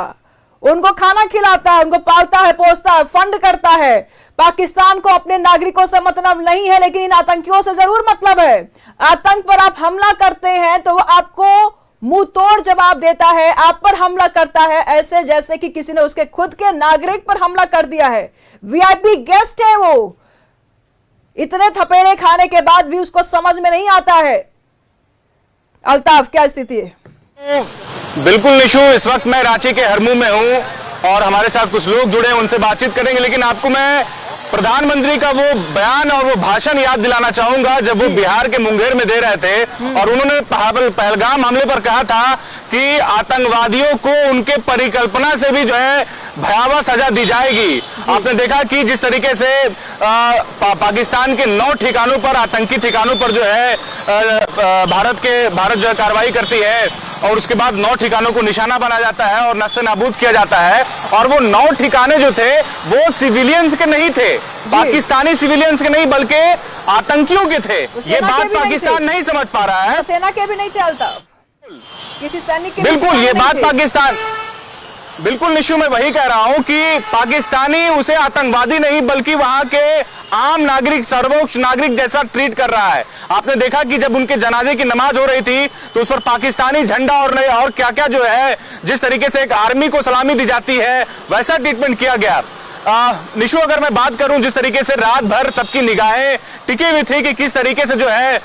उनको खाना खिलाता है, उनको पालता है, पोसता है, फंड करता है। पाकिस्तान को अपने नागरिकों से मतलब नहीं है, लेकिन इन आतंकियों से जरूर मतलब है। आतंक पर आप हमला करते हैं तो वो आपको मुंह तोड़ जवाब देता है, आप पर हमला करता है ऐसे जैसे कि किसी ने उसके खुद के नागरिक पर हमला कर दिया है। वीआईपी गेस्ट है वो, इतने थपेड़े खाने के बाद भी उसको समझ में नहीं आता है। अल्ताफ, क्या स्थिति है? बिल्कुल निशु, इस वक्त मैं रांची के हरमू में हूं और हमारे साथ कुछ लोग जुड़े हैं, उनसे बातचीत करेंगे। लेकिन आपको मैं प्रधानमंत्री का वो बयान और वो भाषण याद दिलाना चाहूंगा जब वो बिहार के मुंगेर में दे रहे थे और उन्होंने पहलगाम हमले पर कहा था कि आतंकवादियों को उनके परिकल्पना से भी जो है भयावह सजा दी जाएगी। आपने देखा कि जिस तरीके से पाकिस्तान के 9 ठिकानों पर, आतंकी ठिकानों पर जो है भारत जो है कार्रवाई करती है और उसके बाद 9 ठिकानों को निशाना बना जाता है और नस्ते नाबूद किया जाता है। और वो 9 ठिकाने जो थे वो सिविलियंस के नहीं थे, पाकिस्तानी सिविलियंस के नहीं बल्कि आतंकियों के थे। ये बात पाकिस्तान नहीं समझ पा रहा है। सेना के भी नहीं थे अल्ताफ, किसी सैनिक के बिल्कुल ये बात पाकिस्तान, बिल्कुल निशु, मैं वही कह रहा हूं कि पाकिस्तानी उसे आतंकवादी नहीं बल्कि वहां के आम नागरिक, सर्वोच्च नागरिक जैसा ट्रीट कर रहा है। आपने देखा कि जब उनके जनाजे की नमाज हो रही थी तो उस पर पाकिस्तानी झंडा और क्या क्या जो है, जिस तरीके से एक आर्मी को सलामी दी जाती है वैसा ट्रीटमेंट किया गया। निशु, अगर मैं बात करूं जिस तरीके से रात भर सबकी निगाहें टिकी हुई थी कि किस तरीके से जो है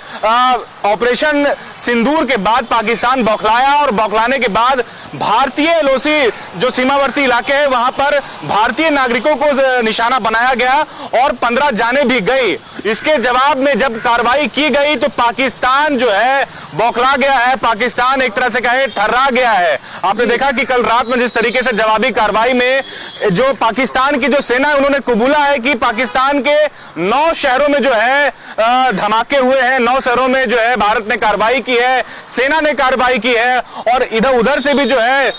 ऑपरेशन सिंदूर के बाद पाकिस्तान बौखलाया और बौखलाने के बाद भारतीय एलओसी जो सीमावर्ती इलाके हैं वहां पर भारतीय नागरिकों को निशाना बनाया गया और 15 जाने भी गई। इसके जवाब में जब कार्रवाई की गई तो पाकिस्तान जो है बौखला गया है, पाकिस्तान एक तरह से कहे ठर्रा गया है। आपने देखा कि कल रात में जिस तरीके से जवाबी कार्रवाई में जो पाकिस्तान की जो सेना है उन्होंने कबूला है कि पाकिस्तान के 9 शहरों में जो है धमाके हुए हैं, 9 शहरों में जो है भारत ने कार्रवाई की है, सेना ने कार्रवाई की है। और इधर उधर से भी जो है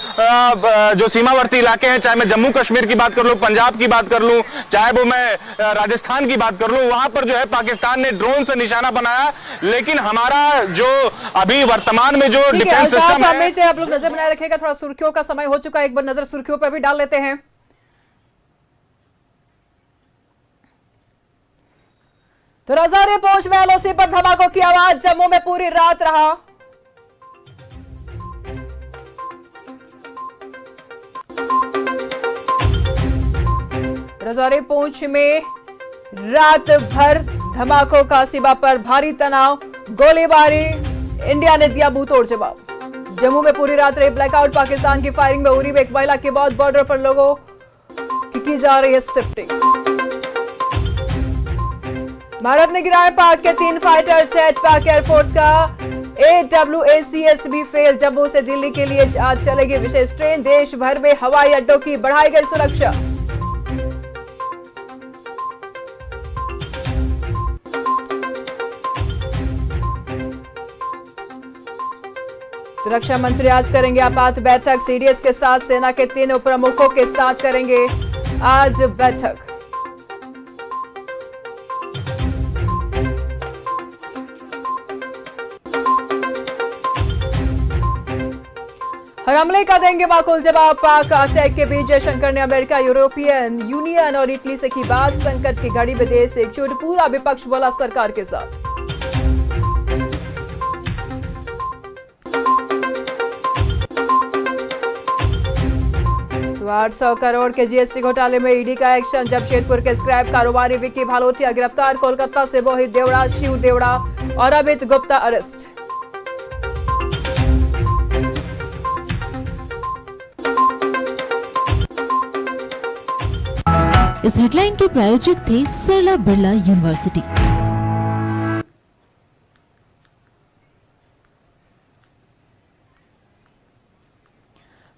जो सीमावर्ती इलाके हैं, चाहे मैं जम्मू कश्मीर की बात कर लूं, पंजाब की बात कर लूं, चाहे वो मैं राजस्थान की बात कर लूं, वहां पर जो है पाकिस्तान ने ड्रोन से निशाना बनाया। लेकिन हमारा जो अभी वर्तमान में जो डिफेंस सिस्टम है, आप लोग नजर बनाए रखेगा। थोड़ा सुर्खियों का समय हो चुका है, एक बार नजर सुर्खियों पर भी डाल लेते हैं। तो रजारे पहुंच में एलओसी पर धमाकों की आवाज जम्मू में पूरी रात रहा। रजारे पहुंच में रात भर धमाकों का, सीमा पर भारी तनाव, गोलीबारी, इंडिया ने दिया मुंहतोड़ जवाब। जम्मू में पूरी रात रही ब्लैकआउट, पाकिस्तान की फायरिंग में उरी में एक महिला के बाद बॉर्डर पर लोगों की जा रही है शिफ्टिंग। भारत ने गिराए पाक के 3 फाइटर जेट, पाक एयरफोर्स का AWACS भी फेल। जम्मू से दिल्ली के लिए आज चलेगी विशेष ट्रेन, देश भर में हवाई अड्डों की बढ़ाई गई सुरक्षा। रक्षा मंत्री आज करेंगे आपात बैठक, सीडीएस के साथ सेना के 3 उप प्रमुखों के साथ करेंगे आज बैठक। और हमले का देंगे माकूल जवाब। पाक अटैक के बीच जयशंकर ने अमेरिका, यूरोपियन यूनियन और इटली से की बात। संकट की घड़ी में देश एकजुट, पूरा विपक्ष बोला सरकार के साथ। 800 करोड़ के जीएसटी घोटाले में ईडी का एक्शन। जमशेदपुर के स्क्रैप कारोबारी विक्की भालोटिया गिरफ्तार। कोलकाता से मोहित देवड़ा, शिव देवड़ा और अमित गुप्ता अरेस्ट। इस हेडलाइन के प्रायोजक थे सरला बिरला यूनिवर्सिटी।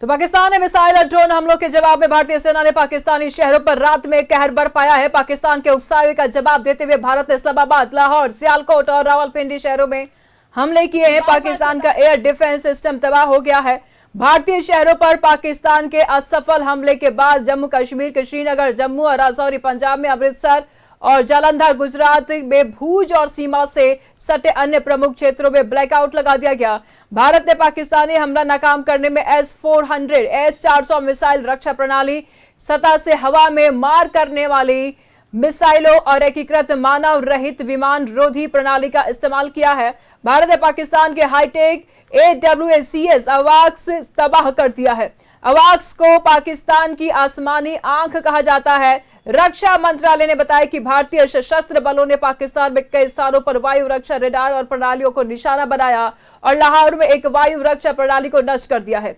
तो पाकिस्तान ने मिसाइल और ड्रोन हमलों के जवाब में भारतीय सेना ने पाकिस्तानी शहरों पर रात में कहर बरपाया है। पाकिस्तान के उकसावे का जवाब देते हुए भारत ने इस्लामाबाद, लाहौर, सियालकोट और रावलपिंडी शहरों में हमले किए हैं। पाकिस्तान का एयर डिफेंस सिस्टम तबाह हो गया है। भारतीय शहरों पर पाकिस्तान के असफल हमले के बाद जम्मू कश्मीर के श्रीनगर, जम्मू और राजौरी पंजाब में, अमृतसर और जालंधर गुजरात में, भूज और सीमा से सटे अन्य प्रमुख क्षेत्रों में ब्लैकआउट लगा दिया गया। भारत ने पाकिस्तानी हमला नाकाम करने में S-400, S-400 मिसाइल रक्षा प्रणाली, सतह से हवा में मार करने वाली मिसाइलों और एकीकृत मानव रहित विमान रोधी प्रणाली का इस्तेमाल किया है। भारत ने पाकिस्तान के हाईटेक AWACS अवाक्स तबाह कर दिया है। अवाक्स को पाकिस्तान की आसमानी आंख कहा जाता है। रक्षा मंत्रालय ने बताया कि भारतीय सशस्त्र बलों ने पाकिस्तान में कई स्थानों पर वायु रक्षा रडार और प्रणालियों को निशाना बनाया और लाहौर में एक वायु रक्षा प्रणाली को नष्ट कर दिया है।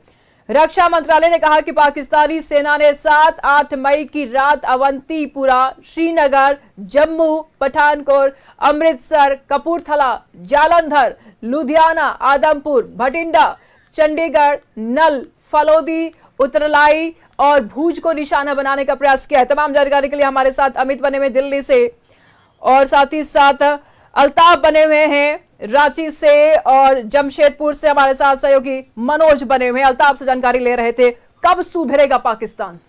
रक्षा मंत्रालय ने कहा कि पाकिस्तानी सेना ने 7-8 मई की रात अवंतीपुरा, श्रीनगर, जम्मू, पठानकोट, अमृतसर, कपूरथला, जालंधर, लुधियाना, आदमपुर, भटिंडा, चंडीगढ़, नल, फलोदी, उतरलाई और भूज को निशाना बनाने का प्रयास किया है। तमाम जानकारी के लिए हमारे साथ अमित बने हुए दिल्ली से और साथ ही साथ अल्ताफ बने हुए हैं रांची से और जमशेदपुर से हमारे साथ सहयोगी मनोज बने हुए हैं। अल्ताफ से जानकारी ले रहे थे, कब सुधरेगा पाकिस्तान?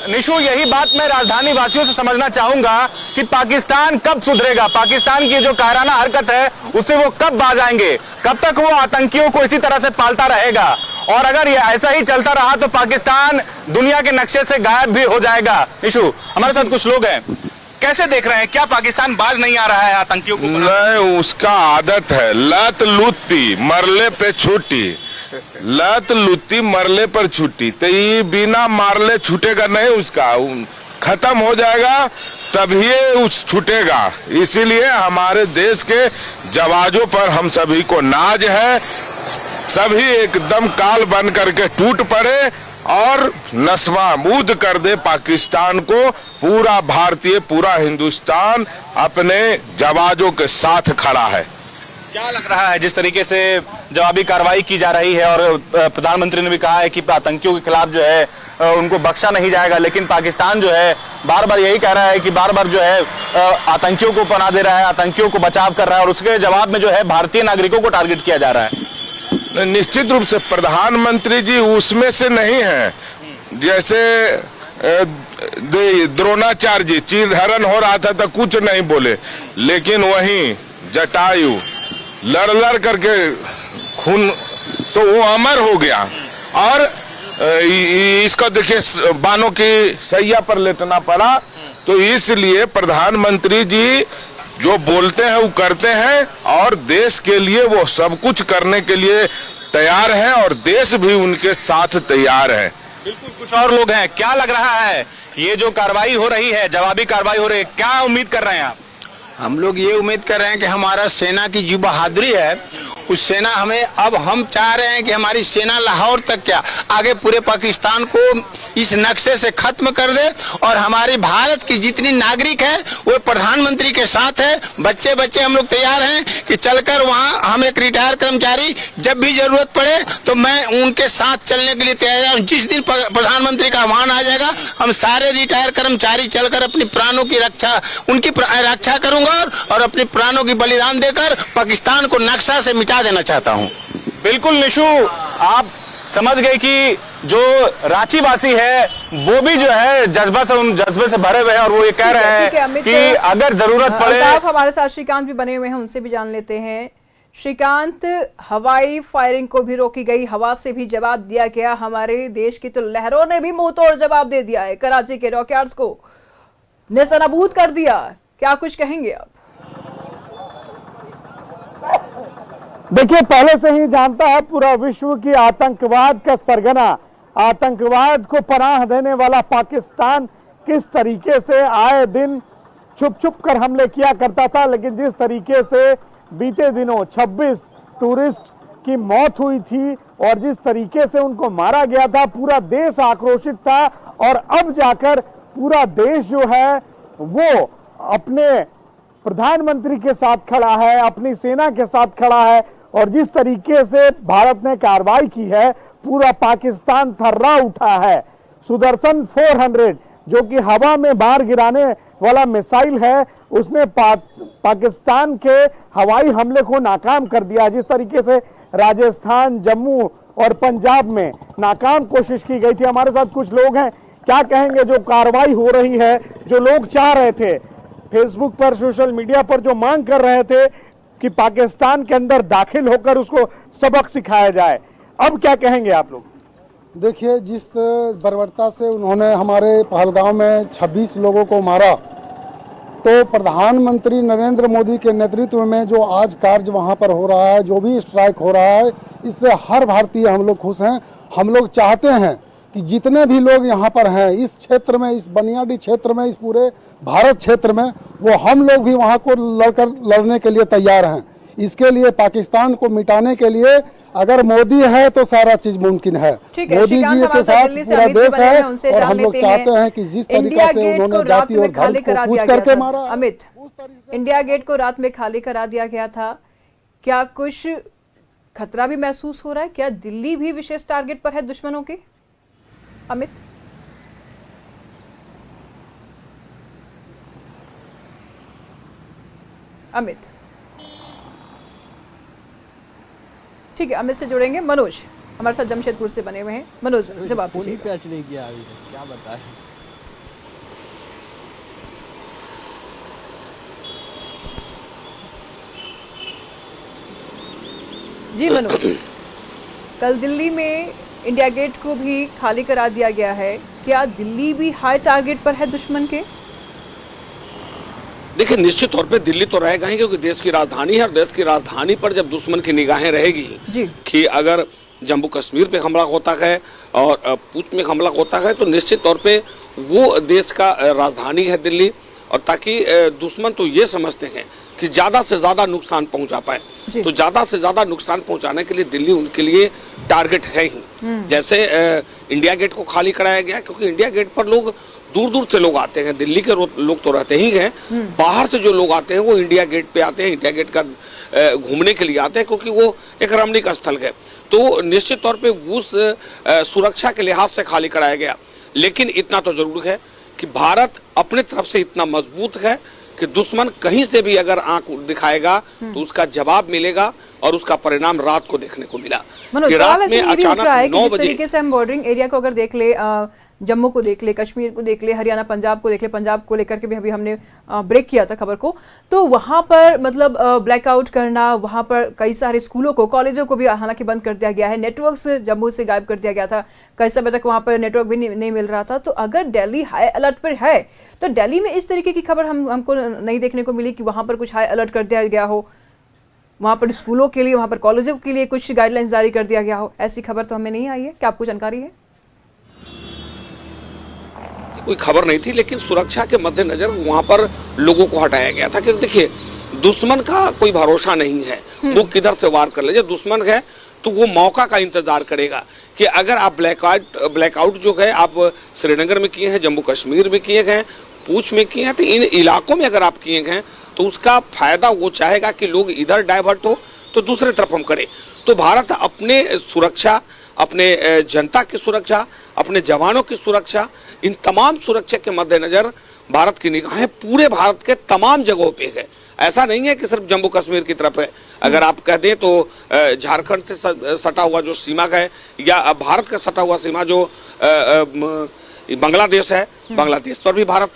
निशु, यही बात मैं राजधानी वासियों से समझना चाहूंगा कि पाकिस्तान कब सुधरेगा। पाकिस्तान की जो कायराना हरकत है उससे वो कब बाज आएंगे? कब तक वो आतंकियों को इसी तरह से पालता रहेगा? और अगर ये ऐसा ही चलता रहा तो पाकिस्तान दुनिया के नक्शे से गायब भी हो जाएगा। निशु, हमारे साथ कुछ लोग हैं, कैसे देख रहे हैं? क्या पाकिस्तान बाज नहीं आ रहा है आतंकियों को? नहीं, उसका आदत है लत लुत्ती मरले पे छुट्टी, लत लुत्ती मरले पर छुट्टी। तो ये बिना मारले छूटेगा नहीं, उसका खत्म हो जाएगा तभी उस छूटेगा। इसीलिए हमारे देश के जवानों पर हम सभी को नाज है। सभी एकदम काल बन करके टूट पड़े और नस्वाबूद कर दे पाकिस्तान को। पूरा भारतीय, पूरा हिंदुस्तान अपने जवानों के साथ खड़ा है। क्या लग रहा है जिस तरीके से जवाबी कार्रवाई की जा रही है और प्रधानमंत्री ने भी कहा है कि आतंकियों के खिलाफ जो है उनको बख्शा नहीं जाएगा, लेकिन पाकिस्तान जो है बार बार यही कह रहा है कि बार बार जो है आतंकियों को पनाह दे रहा है, आतंकियों को बचाव कर रहा है और उसके जवाब में जो है भारतीय नागरिकों को टारगेट किया जा रहा है। निश्चित रूप से प्रधानमंत्री जी उसमें से नहीं है। जैसे द्रोणाचार्य जी चीरहरण हो रहा था तो कुछ नहीं बोले, लेकिन वहीं जटायु लड़ करके खून तो वो अमर हो गया। और इसको देखिए बानों की सैया पर लेटना पड़ा। तो इसलिए प्रधानमंत्री जी जो बोलते हैं वो करते हैं और देश के लिए वो सब कुछ करने के लिए तैयार हैं और देश भी उनके साथ तैयार है। बिल्कुल, कुछ और लोग हैं, क्या लग रहा है ये जो कार्रवाई हो रही है, जवाबी कार्रवाई हो रही है, क्या उम्मीद कर रहे हैं आप? हम लोग ये उम्मीद कर रहे हैं कि हमारा सेना की जो बहादुरी है उस सेना हमें, अब हम चाह रहे हैं कि हमारी सेना लाहौर तक क्या आगे पूरे पाकिस्तान को इस नक्शे से खत्म कर दे और हमारे भारत की जितनी नागरिक है वो प्रधानमंत्री के साथ है। बच्चे बच्चे हम लोग तैयार हैं कि चलकर वहाँ हम एक रिटायर कर्मचारी जब भी जरूरत पड़े तो मैं उनके साथ चलने के लिए तैयार हूँ। जिस दिन प्रधानमंत्री का आह्वान आ जाएगा हम सारे रिटायर कर्मचारी चलकर अपनी प्राणों की रक्षा, उनकी रक्षा करूंगा और अपने प्राणों की बलिदान देकर पाकिस्तान को नक्शा से मिटा देना चाहता हूं। बिल्कुल निशु, आप समझ गए कि जो रांची वासी है वो भी जो है जज्बे से भरे हुए हैं और वो ये कह रहे हैं कि अगर जरूरत पड़े। हमारे साथ श्रीकांत भी बने हुए हैं, उनसे भी जान लेते हैं श्रीकांत, हवाई फायरिंग को भी रोकी गई, हवा से भी जवाब दिया गया। हमारे देश की तो लहरों ने भी मुंह तोड़ जवाब दे दिया है, कराची के रॉकयार्ड्स को नेस्तनाबूद कर दिया। क्या कुछ कहेंगे आप? देखिए, पहले से ही जानता है पूरा विश्व की आतंकवाद का सरगना, आतंकवाद को पनाह देने वाला पाकिस्तान किस तरीके से आए दिन छुप छुप कर हमले किया करता था। लेकिन जिस तरीके से बीते दिनों 26 टूरिस्ट की मौत हुई थी और जिस तरीके से उनको मारा गया था, पूरा देश आक्रोशित था। और अब जाकर पूरा देश जो है वो अपने प्रधानमंत्री के साथ खड़ा है, अपनी सेना के साथ खड़ा है। और जिस तरीके से भारत ने कार्रवाई की है, पूरा पाकिस्तान थर्रा उठा है। सुदर्शन 400 जो कि हवा में बाहर गिराने वाला मिसाइल है, उसने पाकिस्तान के हवाई हमले को नाकाम कर दिया। जिस तरीके से राजस्थान, जम्मू और पंजाब में नाकाम कोशिश की गई थी। हमारे साथ कुछ लोग हैं, क्या कहेंगे जो कार्रवाई हो रही है, जो लोग चाह रहे थे फेसबुक पर, सोशल मीडिया पर जो मांग कर रहे थे कि पाकिस्तान के अंदर दाखिल होकर उसको सबक सिखाया जाए, अब क्या कहेंगे आप लोग? देखिए, जिस बर्बरता से उन्होंने हमारे पहलगांव में 26 लोगों को मारा, तो प्रधानमंत्री नरेंद्र मोदी के नेतृत्व में जो आज कार्य वहां पर हो रहा है, जो भी स्ट्राइक हो रहा है, इससे हर भारतीय हम लोग खुश हैं। हम लोग चाहते हैं कि जितने भी लोग यहाँ पर हैं इस क्षेत्र में, इस बुनियादी क्षेत्र में, इस पूरे भारत क्षेत्र में, वो हम लोग भी वहाँ को लड़ने के लिए तैयार हैं। इसके लिए पाकिस्तान को मिटाने के लिए अगर मोदी है तो सारा चीज मुमकिन है। मोदी जी के साथ पूरा देश है और हम लोग चाहते हैं कि जिस तरीके से उन्होंने जाति और धर्म को पूछ करके मारा। अमित, इंडिया गेट को रात में खाली करा दिया गया था, क्या कुछ खतरा भी महसूस हो रहा है? क्या दिल्ली भी विशेष टारगेट पर है दुश्मनों के? अमित, अमित, ठीक है, अमित से जुड़ेंगे। मनोज हमारे साथ जमशेदपुर से बने हुए हैं। मनोज, जवाब फोन पे आज नहीं किया अभी तक, क्या बताएं? जी मनोज, कल दिल्ली में इंडिया गेट को भी खाली करा दिया गया है, क्या दिल्ली भी हाई टारगेट पर है दुश्मन के? देखिए, निश्चित तौर पे दिल्ली तो रहेगा ही, क्योंकि देश की राजधानी है और देश की राजधानी पर जब दुश्मन की निगाहें रहेगी जी, कि अगर जम्मू कश्मीर पे हमला होता है और पूंछ में हमला होता है, तो निश्चित तौर पे वो देश का राजधानी है दिल्ली। और ताकि दुश्मन तो ये समझते हैं कि ज्यादा से ज्यादा नुकसान पहुंचा पाए, तो ज्यादा से ज्यादा नुकसान पहुंचाने के लिए दिल्ली उनके लिए टारगेट है ही। जैसे इंडिया गेट को खाली कराया गया, क्योंकि इंडिया गेट पर लोग दूर दूर से लोग आते हैं, दिल्ली के लोग तो रहते ही हैं, बाहर से जो लोग आते हैं वो इंडिया गेट पे आते हैं, इंडिया गेट का घूमने के लिए आते हैं, क्योंकि वो एक रमणीक स्थल है। तो निश्चित तौर पे उस सुरक्षा के लिहाज से खाली कराया गया। लेकिन इतना तो जरूर है कि भारत अपने तरफ से इतना मजबूत है कि दुश्मन कहीं से भी अगर आंख दिखाएगा तो उसका जवाब मिलेगा, और उसका परिणाम रात को देखने को मिला। मनोज, रात में अचानक 9 बजे तरीके से हम बॉर्डरिंग एरिया को अगर देख ले, जम्मू को देख ले, कश्मीर को देख ले, हरियाणा पंजाब को देख ले, पंजाब को लेकर के भी अभी हमने ब्रेक किया था खबर को, तो वहां पर मतलब ब्लैकआउट करना, वहां पर कई सारे स्कूलों को, कॉलेजों को भी हालांकि बंद कर दिया गया है, नेटवर्क जम्मू से गायब कर दिया गया था, कई समय तक वहां पर नेटवर्क भी नहीं मिल रहा था। तो अगर दिल्ली हाई अलर्ट पर है, तो दिल्ली में इस तरीके की खबर हमको नहीं देखने को मिली कि वहां पर कुछ हाई अलर्ट कर दिया गया हो, वहां पर स्कूलों के लिए, वहां पर कॉलेजों के लिए कुछ गाइडलाइंस जारी कर दिया गया हो। ऐसी खबर तो हमें नहीं आई है, क्या आपको जानकारी है? कोई खबर नहीं थी, लेकिन सुरक्षा के मद्देनजर वहां पर लोगों को हटाया गया था। क्योंकि देखिए, दुश्मन का कोई भरोसा नहीं है, वो किधर से वार कर ले। जब दुश्मन है तो वो मौका का इंतजार करेगा कि अगर आप ब्लैकआउट जो है आप श्रीनगर में किए हैं, जम्मू कश्मीर में किए हैं, पूंछ में किए हैं, तो इन इलाकों में अगर आप किए हैं तो उसका फायदा वो चाहेगा कि लोग इधर डाइवर्ट हो तो दूसरे तरफ हम करें। तो भारत अपने सुरक्षा, अपने जनता की सुरक्षा, अपने जवानों की सुरक्षा, इन तमाम सुरक्षा के मद्देनजर भारत की निगाहें पूरे भारत के तमाम जगहों पे है। ऐसा नहीं है कि सिर्फ जम्मू कश्मीर की तरफ है। अगर आप कह दें तो झारखंड से सटा हुआ जो सीमा है, या भारत का सटा हुआ सीमा जो बांग्लादेश है, बांग्लादेश पर भी भारत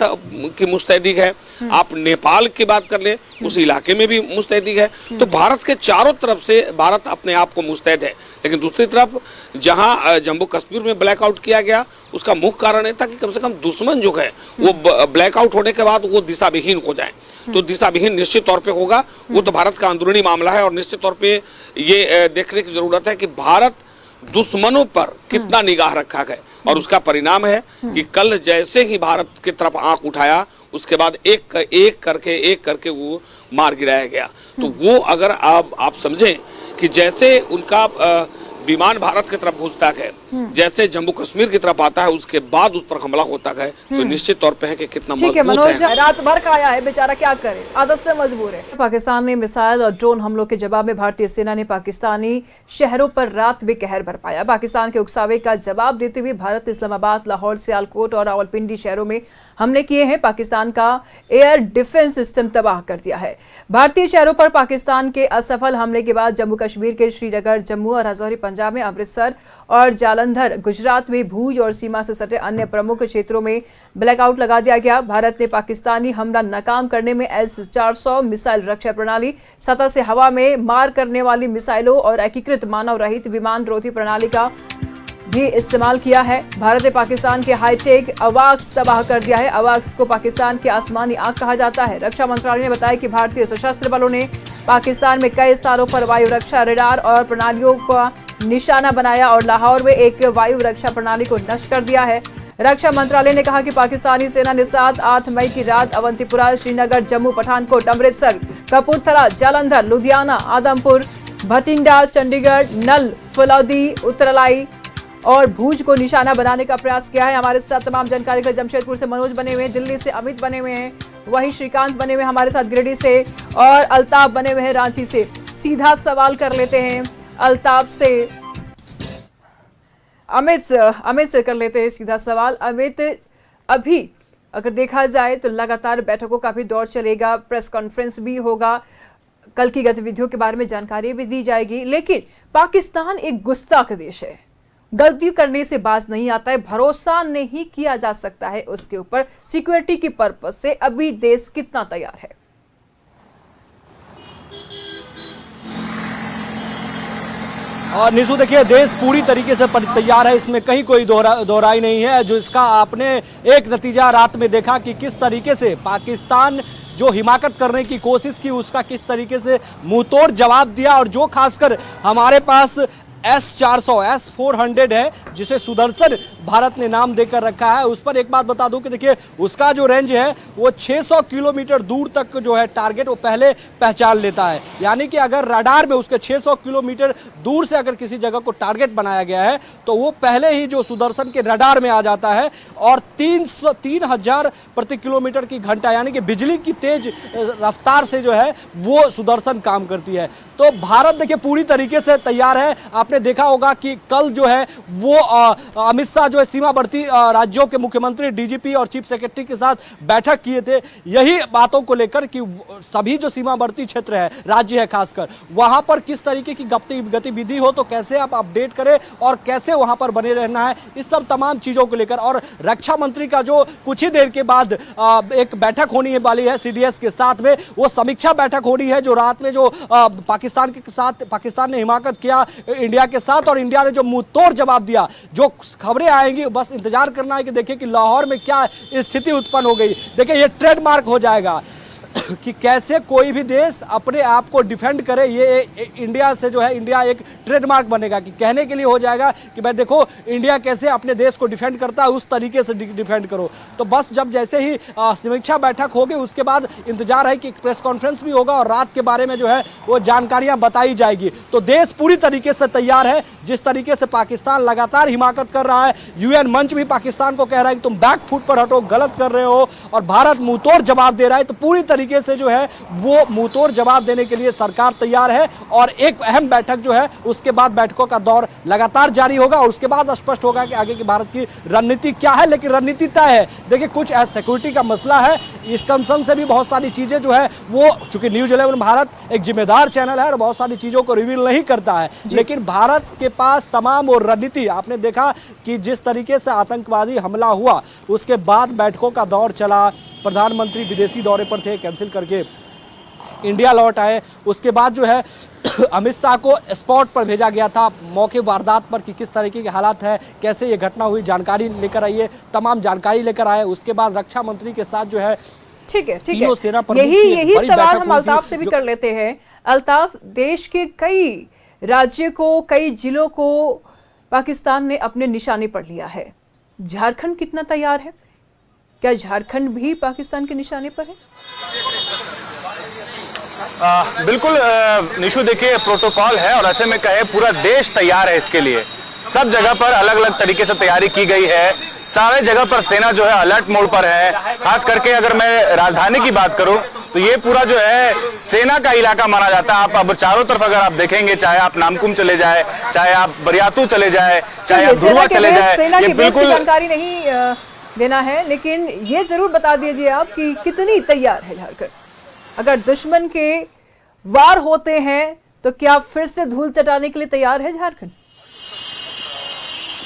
की मुस्तैदी है। आप नेपाल की बात कर ले, उस इलाके में भी मुस्तैदी है। तो भारत के चारों तरफ से भारत अपने आप को मुस्तैद है। लेकिन दूसरी तरफ जहां जम्मू कश्मीर में ब्लैकआउट किया गया, उसका मुख्य कारण ये था कि कम से कम दुश्मन जो है वो ब्लैकआउट होने के बाद वो दिशा विहीन हो जाए। तो दिशा विहीन निश्चित तौर पे होगा, वो तो भारत का अंदरूनी मामला है। और निश्चित तौर पे ये देखने की जरूरत है कि भारत दुश्मनों पर कितना निगाह रखा है। और उसका परिणाम है कि कल जैसे ही भारत की तरफ आंख उठाया, उसके बाद एक करके वो मार गिराया गया। तो वो अगर आप समझें कि जैसे उनका विमान भारत की तरफ घुसता है, जैसे जम्मू कश्मीर की तरफ आता है, उसके बाद उस पर हमला होता है, तो निश्चित तौर पे है कि कितना ठीक है मजबूत मनोज, है। रात भर का आया है बेचारा, क्या करे, आदत से मजबूर है। पाकिस्तान ने मिसाइल और ड्रोन हमलों के जवाब में भारतीय सेना ने पाकिस्तानी शहरों पर रात में कहर बरपाया। पाकिस्तान के उकसावे का जवाब देते हुए भारत ने इस्लामाबाद, लाहौर, सियालकोट और रावलपिंडी शहरों में हमले किए हैं। पाकिस्तान का एयर डिफेंस सिस्टम तबाह कर दिया है। भारतीय शहरों पर पाकिस्तान के असफल हमले के बाद जम्मू कश्मीर के श्रीनगर, जम्मू और राजौरी पंजाब में, अमृतसर और जालंधर गुजरात में, भूज और सीमा से सटे अन्य प्रमुख क्षेत्रों में ब्लैकआउट लगा दिया गया। भारत ने पाकिस्तानी हमला नाकाम करने में S-400 मिसाइल रक्षा प्रणाली, सतह से हवा में मार करने वाली मिसाइलों और एकीकृत मानव रहित विमान रोधी प्रणाली का भी इस्तेमाल किया है। भारत ने पाकिस्तान के हाईटेक अवाक्स तबाह कर दिया है। अवाक्स को पाकिस्तान की आसमानी आंख कहा जाता है। रक्षा मंत्रालय ने बताया कि भारतीय सशस्त्र बलों ने पाकिस्तान में कई स्थानों पर वायु रक्षा रडार और प्रणालियों का निशाना बनाया और लाहौर में एक वायु रक्षा प्रणाली को नष्ट कर दिया है। रक्षा मंत्रालय ने कहा कि पाकिस्तानी सेना ने 7-8 मई की रात अवंतीपुरा, श्रीनगर, जम्मू, पठानकोट, अमृतसर, कपूरथला, जालंधर, लुधियाना, आदमपुर, भटिंडा, चंडीगढ़, नल, फलौदी, उत्तरलाई और भूज को निशाना बनाने का प्रयास किया है। हमारे साथ तमाम जानकारी का जमशेदपुर से मनोज बने हुए हैं, दिल्ली से अमित बने हुए हैं, वहीं श्रीकांत बने हुए हमारे साथ गिरिडीह से और अल्ताफ बने हुए हैं रांची से। सीधा सवाल कर लेते हैं अल्ताफ से, अमित से कर लेते हैं सीधा सवाल। अमित, अभी अगर देखा जाए तो लगातार बैठकों का भी दौर चलेगा, प्रेस कॉन्फ्रेंस भी होगा, कल की गतिविधियों के बारे में जानकारी भी दी जाएगी। लेकिन पाकिस्तान एक गुस्ताख देश है, गलती करने से बाज नहीं आता है, भरोसा नहीं किया जा सकता है उसके ऊपर। सिक्योरिटी की पर्पज से अभी देश कितना तैयार है? और निशु देखिए, देश पूरी तरीके से तैयार है, इसमें कहीं कोई दोहराई नहीं है। जो इसका आपने एक नतीजा रात में देखा कि किस तरीके से पाकिस्तान जो हिमाकत करने की कोशिश की, उसका किस तरीके से मुंहतोड़ जवाब दिया। और जो खासकर हमारे पास S-400 S-400 है, जिसे सुदर्शन भारत ने नाम देकर रखा है, उस पर एक बात बता दूं कि देखिए उसका जो रेंज है वो 600 किलोमीटर दूर तक जो है टारगेट वो पहले पहचान लेता है। यानी कि अगर रडार में उसके 600 किलोमीटर दूर से अगर किसी जगह को टारगेट बनाया गया है तो वो पहले ही जो सुदर्शन के रडार में आ जाता है। और 3000 प्रति किलोमीटर की घंटा यानी कि बिजली की तेज रफ्तार से जो है वो सुदर्शन काम करती है। तो भारत देखिए पूरी तरीके से तैयार है। आपने देखा होगा कि कल जो है वो अमित शाह जो है सीमावर्ती राज्यों के मुख्यमंत्री, डीजीपी और चीफ सेक्रेटरी के साथ बैठक किए थे, यही बातों को लेकर कि सभी जो सीमावर्ती क्षेत्र है, राज्य है खासकर, वहां पर किस तरीके की गतिविधि हो तो कैसे आप अपडेट करें और कैसे वहां पर बने रहना है, इस सब तमाम चीजों को लेकर। और रक्षा मंत्री का जो कुछ ही देर के बाद एक बैठक होने वाली है CDS के साथ में, वो समीक्षा बैठक होनी है। जो रात में जो पाकिस्तान ने हिमाकत किया इंडिया के साथ और इंडिया ने जो मुंहतोड़ जवाब दिया, जो खबरें आएंगी बस इंतजार करना है कि देखिए कि लाहौर में क्या स्थिति उत्पन्न हो गई। देखिए ये ट्रेडमार्क हो जाएगा कि कैसे कोई भी देश अपने आप को डिफेंड करे। ये इंडिया से जो है इंडिया एक ट्रेडमार्क बनेगा कि कहने के लिए हो जाएगा कि भाई देखो इंडिया कैसे अपने देश को डिफेंड करता है, उस तरीके से डिफेंड करो। तो बस जब जैसे ही समीक्षा बैठक होगी उसके बाद इंतजार है कि प्रेस कॉन्फ्रेंस भी होगा और रात के बारे में जो है वो जानकारियां बताई जाएगी। तो देश पूरी तरीके से तैयार है। जिस तरीके से पाकिस्तान लगातार हिमाकत कर रहा है, UN मंच भी पाकिस्तान को कह रहा है कि तुम बैक फुट पर हटो, गलत कर रहे हो, और भारत मुंहतोड़ जवाब दे रहा है। तो पूरी तरीके तरीके से जो है वो मुंहतोड़ जवाब देने के लिए सरकार तैयार है। और एक अहम बैठक जो है उसके बाद बैठकों का दौर लगातार जारी होगा और उसके बाद स्पष्ट होगा कि आगे की भारत की रणनीति क्या है। लेकिन रणनीति तय है। देखिए, कुछ सिक्योरिटी का मसला है, इस कंसर्न से भी बहुत सारी चीजें जो है वो, चूंकि न्यूज़ 11 भारत एक जिम्मेदार चैनल है और बहुत सारी चीजों को रिवील नहीं करता है, लेकिन भारत के पास तमाम वो रणनीति, आपने देखा कि जिस तरीके से आतंकवादी हमला हुआ उसके बाद बैठकों का दौर चला, प्रधानमंत्री विदेशी दौरे पर थे, कैंसिल करके इंडिया लौट आए, उसके बाद जो है अमित शाह को स्पॉट पर भेजा गया था मौके वारदात पर कि किस तरीके के हालात है, कैसे ये घटना हुई, जानकारी लेकर आइए, तमाम जानकारी लेकर आए। उसके बाद रक्षा मंत्री के साथ जो है ठीक है यही सवाल हम अल्ताफ से भी कर लेते हैं। अल्ताफ, देश के कई राज्य को, कई जिलों को पाकिस्तान ने अपने निशाने पर लिया है। झारखंड कितना तैयार है? क्या झारखंड भी पाकिस्तान के निशाने पर है? बिल्कुल निशु, देखिए प्रोटोकॉल है और ऐसे में कहे पूरा देश तैयार है इसके लिए। सब जगह पर अलग अलग तरीके से तैयारी की गई है। सारे जगह पर सेना जो है अलर्ट मोड पर है। खास करके अगर मैं राजधानी की बात करूं तो ये पूरा जो है सेना का इलाका माना जाता है। आप अब चारों तरफ अगर आप देखेंगे, चाहे आप नामकुम चले जाए, चाहे आप बरियातू चले जाए, चाहे आप धुरवा चले जाए, सेना की बिल्कुल जानकारी नहीं देना है, लेकिन ये जरूर बता दीजिए आप कि कितनी तैयार है झारखंड। अगर दुश्मन के वार होते हैं तो क्या फिर से धूल चटाने के लिए तैयार है झारखंड?